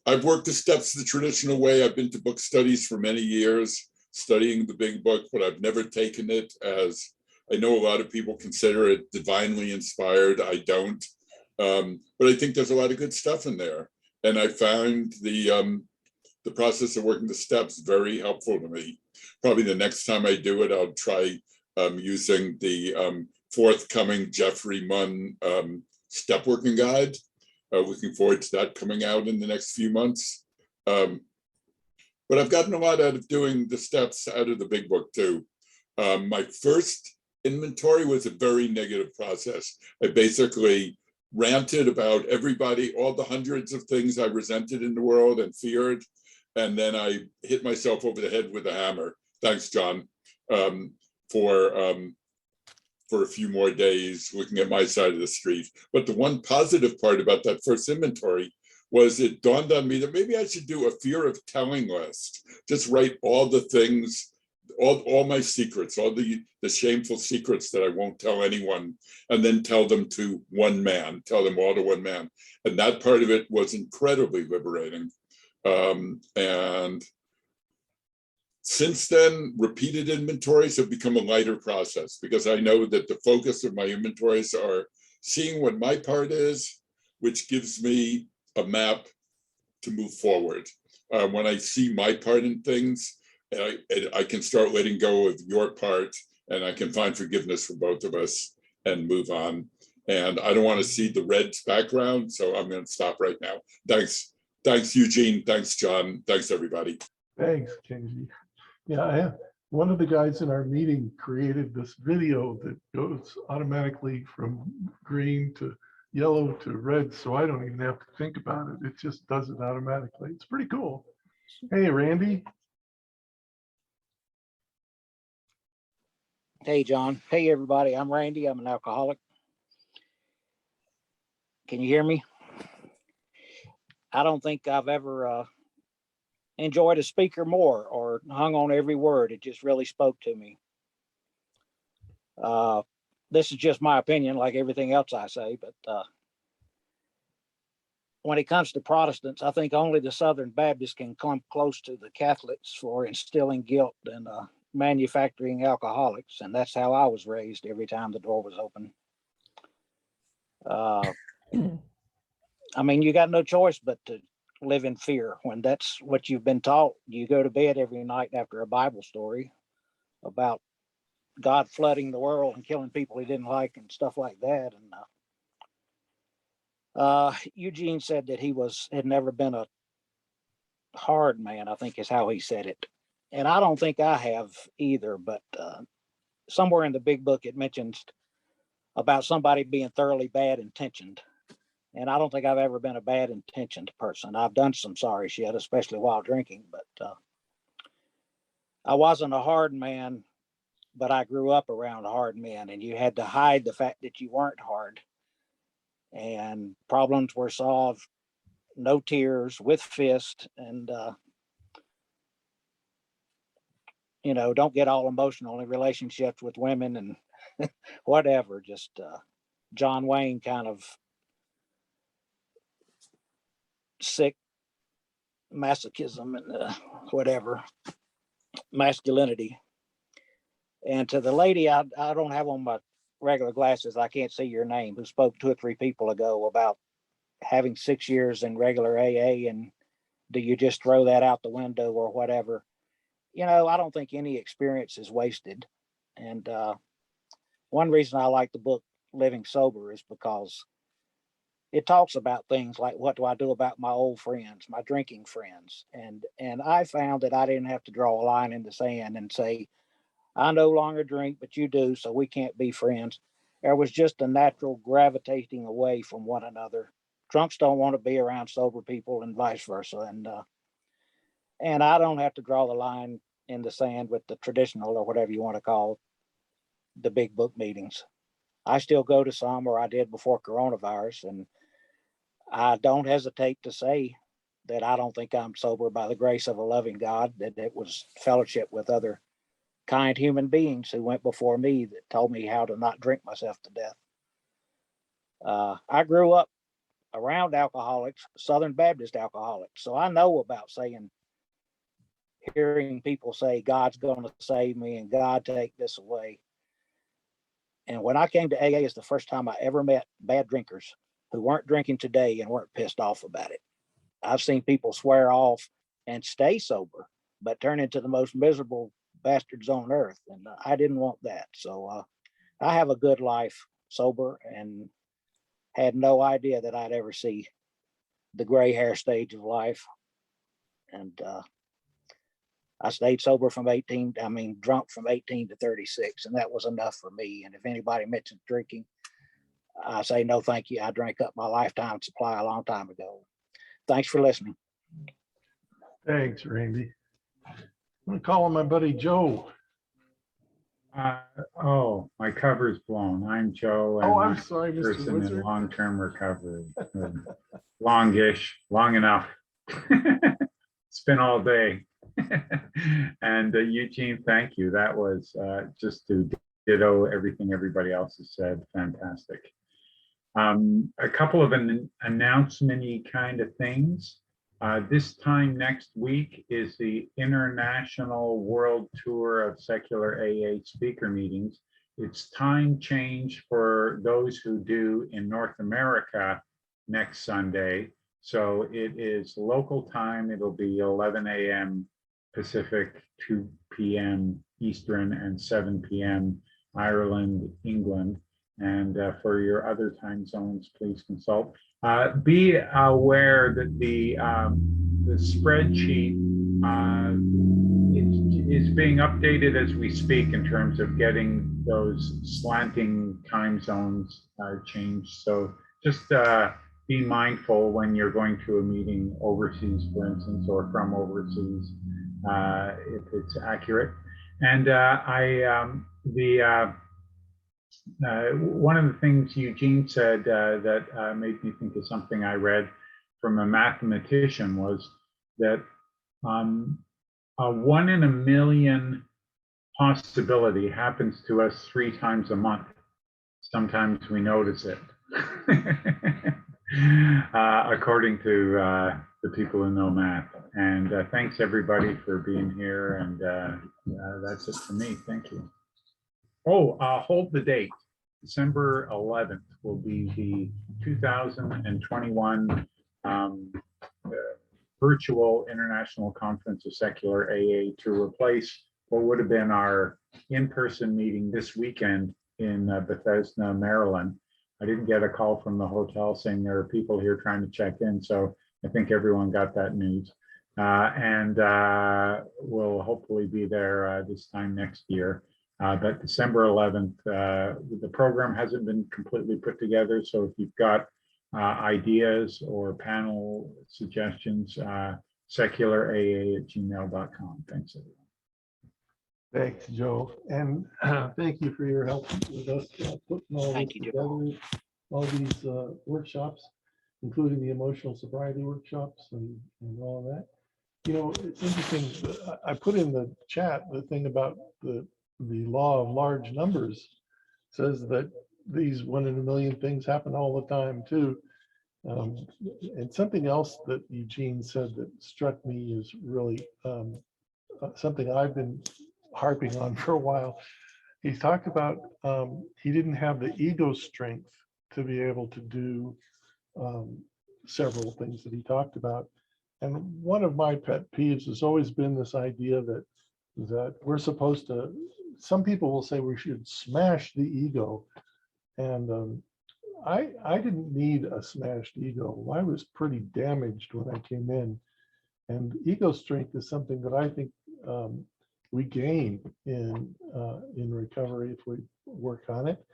I've worked the steps the traditional way. I've been to book studies for many years, studying the big book, but I've never taken it as, I know a lot of people consider it divinely inspired. I don't, but I think there's a lot of good stuff in there. And I found the process of working the steps very helpful to me. Probably the next time I do it, I'll try using the forthcoming Jeffrey Munn step working guide. Looking forward to that coming out in the next few months. But I've gotten a lot out of doing the steps out of the big book too. My first inventory was a very negative process. I basically ranted about everybody, all the hundreds of things I resented in the world and feared. And then I hit myself over the head with a hammer. Thanks, John, for a few more days looking at my side of the street. But the one positive part about that first inventory was it dawned on me that maybe I should do a fear of telling list. Just write all the things, all my secrets, all the shameful secrets that I won't tell anyone, and then tell them to one man, tell them all to one man. And that part of it was incredibly liberating. And since then, repeated inventories have become a lighter process because I know that the focus of my inventories are seeing what my part is, which gives me a map to move forward. When I see my part in things, I can start letting go of your part and I can find forgiveness for both of us and move on. And I don't want to see the Reds background, so I'm going to stop right now. Thanks, Eugene. Thanks, John. Thanks, everybody. Thanks, Kenji. Yeah, one of the guys in our meeting created this video that goes automatically from green to yellow to red, so I don't even have to think about it. It just does it automatically. It's pretty cool. Hey, Randy. Hey, John. Hey, everybody. I'm Randy. I'm an alcoholic. Can you hear me? I don't think I've ever enjoyed a speaker more or hung on every word. It just really spoke to me. This is just my opinion, like everything else I say, but when it comes to Protestants, I think only the Southern Baptists can come close to the Catholics for instilling guilt and manufacturing alcoholics. And that's how I was raised every time the door was open. I mean, you got no choice but to live in fear when that's what you've been taught. You go to bed every night after a Bible story about God flooding the world and killing people he didn't like and stuff like that. And Eugene said that he had never been a hard man, I think is how he said it. And I don't think I have either, but somewhere in the big book it mentions about somebody being thoroughly bad intentioned. And I don't think I've ever been a bad intentioned person. I've done some sorry shit, especially while drinking, but I wasn't a hard man, but I grew up around hard men, and you had to hide the fact that you weren't hard. And problems were solved, no tears, with fist, and don't get all emotional in relationships with women and whatever. Just John Wayne kind of sick masochism and whatever masculinity. And to the lady, I don't have on my regular glasses, I can't see your name, who spoke 2 or 3 people ago about having 6 years in regular AA, and do you just throw that out the window or whatever? I don't think any experience is wasted. And one reason I like the book Living Sober is because it talks about things like, what do I do about my old friends, my drinking friends? And I found that I didn't have to draw a line in the sand and say, I no longer drink, but you do, so we can't be friends. There was just a natural gravitating away from one another. Drunks don't want to be around sober people and vice versa. And I don't have to draw the line in the sand with the traditional or whatever you want to call the big book meetings. I still go to some, or I did before coronavirus, and I don't hesitate to say that I don't think I'm sober by the grace of a loving God, that it was fellowship with other kind human beings who went before me that told me how to not drink myself to death. I grew up around alcoholics, Southern Baptist alcoholics, so I know about hearing people say, God's going to save me and God take this away. And when I came to AA, it's the first time I ever met bad drinkers who weren't drinking today and weren't pissed off about it. I've seen people swear off and stay sober, but turn into the most miserable bastards on earth. And I didn't want that. So I have a good life sober and had no idea that I'd ever see the gray hair stage of life. And I stayed sober from drunk from 18 to 36, and that was enough for me. And if anybody mentions drinking, I say, no, thank you. I drank up my lifetime supply a long time ago. Thanks for listening. Thanks, Randy. I'm gonna call on my buddy Joe. Oh, my cover's blown. I'm Joe. Oh, and I'm sorry, Mr. person in Wizard. long-term recovery. Longish, long enough. It's been all day. And Eugene, thank you. That was just to ditto everything everybody else has said. Fantastic. A couple of announcement-y kind of things. This time next week is the International World Tour of Secular AA speaker meetings. It's time change for those who do in North America next Sunday. So it is local time. It'll be 11 a.m. Pacific, 2 p.m. Eastern, and 7 p.m. Ireland, England. And for your other time zones, please consult. Be aware that the spreadsheet is being updated as we speak in terms of getting those slanting time zones changed. So just be mindful when you're going to a meeting overseas, for instance, or from overseas, if it's accurate. And one of the things Eugene said that made me think of something I read from a mathematician was that a 1 in a million possibility happens to us 3 times a month. Sometimes we notice it, according to the people who know math. And thanks everybody for being here. And that's it for me. Thank you. Oh, hold the date. December 11th will be the 2021 virtual International Conference of Secular AA to replace what would have been our in-person meeting this weekend in Bethesda, Maryland. I didn't get a call from the hotel saying there are people here trying to check in, so I think everyone got that news. And we'll hopefully be there this time next year. But December 11th, the program hasn't been completely put together. So if you've got ideas or panel suggestions, secularaa@gmail.com. Thanks, everyone. Thanks, Joe. And thank you for your help with us putting all this together, all these workshops, including the emotional sobriety workshops and all of that. You know, it's interesting. I put in the chat the thing about the law of large numbers. Says that these 1 in a million things happen all the time too. And something else that Eugene said that struck me is really something I've been harping on for a while. He talked about he didn't have the ego strength to be able to do several things that he talked about. And one of my pet peeves has always been this idea that we're supposed to, some people will say we should smash the ego. And I didn't need a smashed ego. I was pretty damaged when I came in. And ego strength is something that I think we gain in recovery if we work on it.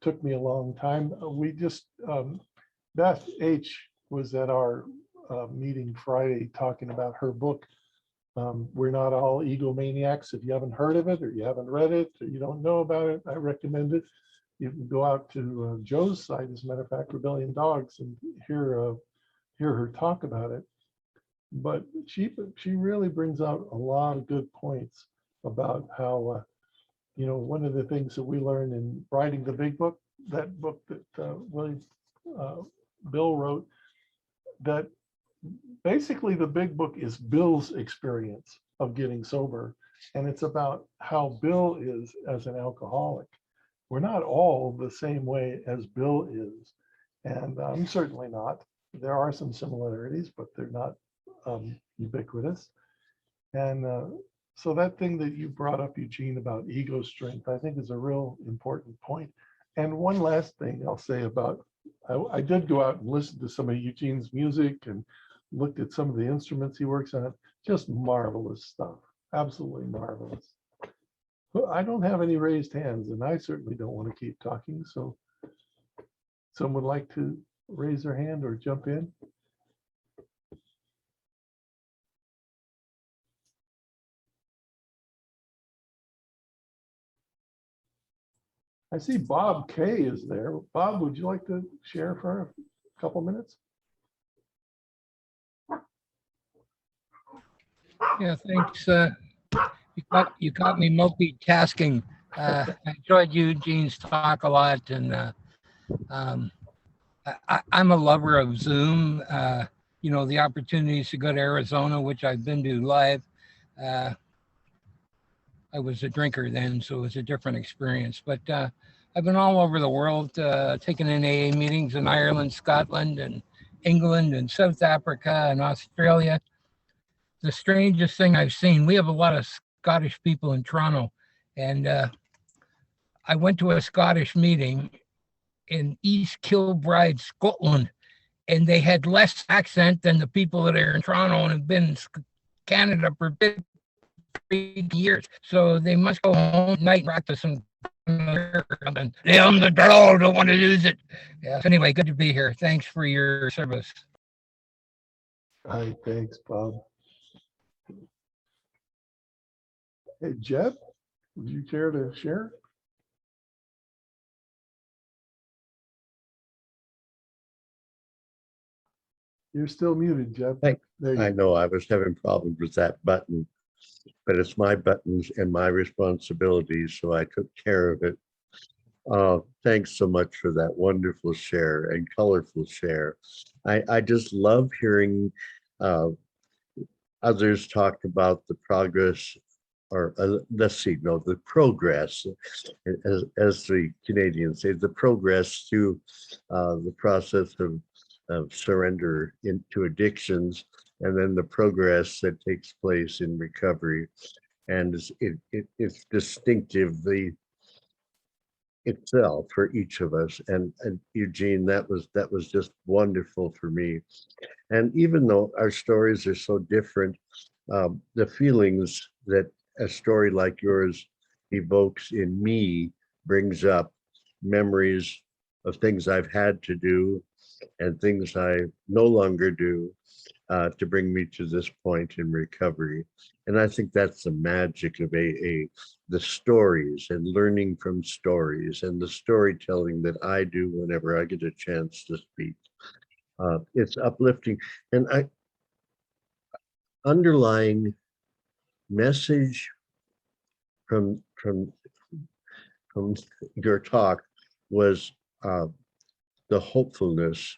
Took me a long time. We just, Beth H. was at our meeting Friday talking about her book. We're Not All Egomaniacs. If you haven't heard of it or you haven't read it or you don't know about it, I recommend it. You can go out to Joe's site, as a matter of fact, Rebellion Dogs, and hear her talk about it. But she really brings out a lot of good points about how, one of the things that we learned in writing the big book, that book that Bill wrote, that basically the big book is Bill's experience of getting sober. And it's about how Bill is as an alcoholic. We're not all the same way as Bill is. And I'm certainly not. There are some similarities, but they're not ubiquitous. And so that thing that you brought up, Eugene, about ego strength, I think is a real important point. And one last thing I'll say about, I did go out and listen to some of Eugene's music and looked at some of the instruments he works on. Just marvelous stuff, absolutely marvelous. But I don't have any raised hands, and I certainly don't want to keep talking. So someone would like to raise their hand or jump in? I see Bob K is there. Bob, would you like to share for a couple minutes? Yeah, thanks. You caught me multitasking. I enjoyed Eugene's talk a lot, and I'm a lover of Zoom. The opportunities to go to Arizona, which I've been to live. I was a drinker then, so it was a different experience. But I've been all over the world, taking in AA meetings in Ireland, Scotland, and England, and South Africa, and Australia. The strangest thing I've seen, we have a lot of Scottish people in Toronto, and I went to a Scottish meeting in East Kilbride, Scotland, and they had less accent than the people that are in Toronto and have been in Canada for 3 years. So they must go home at night and practice and they on the door, don't want to lose it. Yeah. So anyway, good to be here. Thanks for your service. Hi, thanks, Bob. Hey, Jeb, would you care to share? You're still muted, Jeb. I There know I was having problems with that button, but it's my buttons and my responsibilities, so I took care of it. Thanks so much for that wonderful share and colorful share. I just love hearing others talk about the progress, or the progress, as the Canadians say, the progress through the process of surrender into addictions, and then the progress that takes place in recovery. And it's distinctively itself for each of us. And Eugene, that was just wonderful for me. And even though our stories are so different, the feelings that a story like yours evokes in me brings up memories of things I've had to do and things I no longer do to bring me to this point in recovery. And I think that's the magic of AA, the stories and learning from stories and the storytelling that I do whenever I get a chance to speak. It's uplifting. And underlying message from your talk was the hopefulness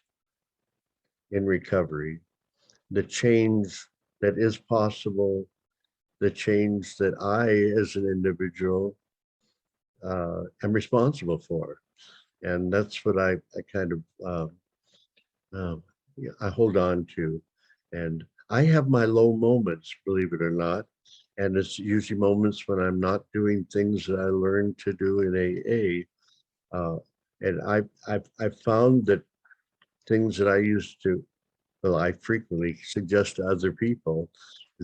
in recovery, the change that is possible, the change that I, as an individual, am responsible for. And that's what I kind of, I hold on to. And I have my low moments, believe it or not. And it's usually moments when I'm not doing things that I learned to do in AA. And I've found that things that I used to, well, I frequently suggest to other people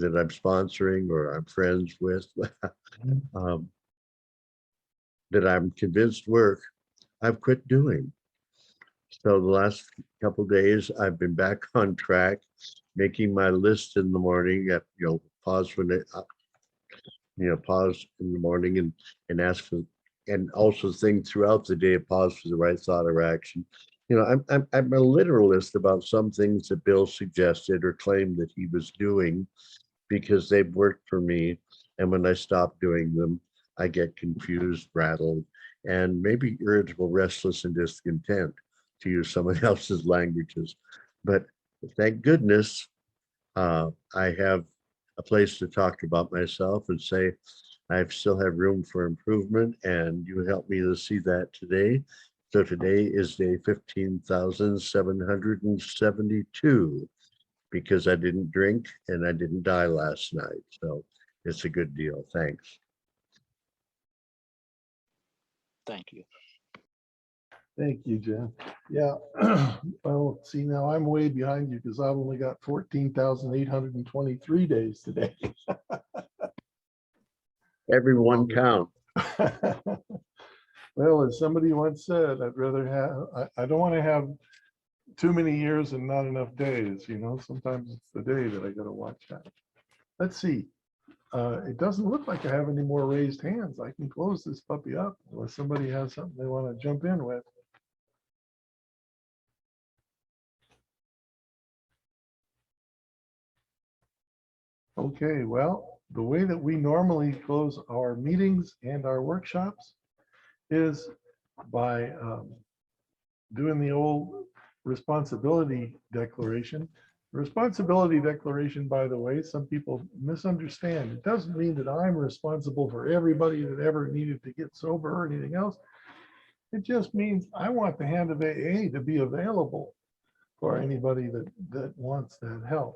that I'm sponsoring or I'm friends with, that I'm convinced work, I've quit doing. So the last couple of days, I've been back on track, making my list in the morning. Pause when it, pause in the morning and ask for, and also think throughout the day, pause for the right thought or action. I'm a literalist about some things that Bill suggested or claimed that he was doing because they've worked for me. And when I stop doing them, I get confused, rattled, and maybe irritable, restless, and discontent, to use someone else's languages. But thank goodness I have a place to talk about myself and say I still have room for improvement, and you helped me to see that today. So today is day 15,772 because I didn't drink and I didn't die last night. So it's a good deal. Thanks. Thank you. Thank you, Jen. Yeah. Well, see, now I'm way behind you because I've only got 14,823 days today. Everyone count. Well, as somebody once said, I'd rather have, I don't want to have too many years and not enough days, sometimes it's the day that I got to watch out. Let's see. It doesn't look like I have any more raised hands. I can close this puppy up unless somebody has something they want to jump in with. Okay, well, the way that we normally close our meetings and our workshops is by doing the old responsibility declaration. Responsibility declaration, by the way, some people misunderstand. It doesn't mean that I'm responsible for everybody that ever needed to get sober or anything else. It just means I want the hand of AA to be available for anybody that wants that help.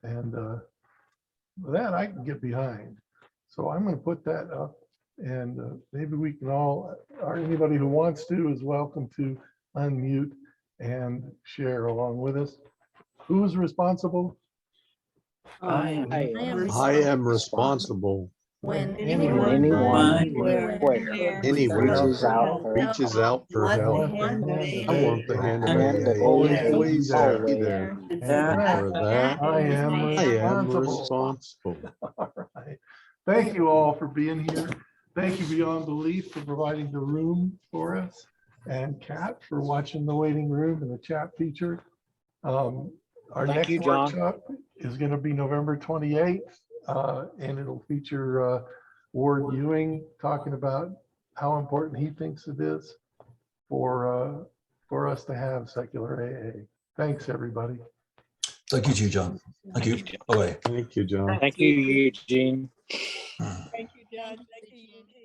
And that I can get behind. So I'm going to put that up, and maybe we can all, or anybody who wants to is welcome to unmute and share along with us. Who's responsible? I am. I am responsible. When anyone, anyone, anywhere, anywhere, Anywhere reaches out for reaches out for I help. want the hand of I want the AA hand and of hand of AA always AA always to there. be always. there. And For that, I am I am responsible. responsible. All right. Thank you all for being here. Thank you, Beyond Belief, for providing the room for us, and Kat for watching the waiting room and the chat feature. Our Thank next you, John. workshop is going to be November 28th, and it'll feature Ward Ewing talking about how important he thinks it is for us to have secular AA. Thanks, everybody. Thank you, John. Thank you. Bye-bye. Thank you, John. Thank you, Eugene. Thank you, John. Thank you, Eugene.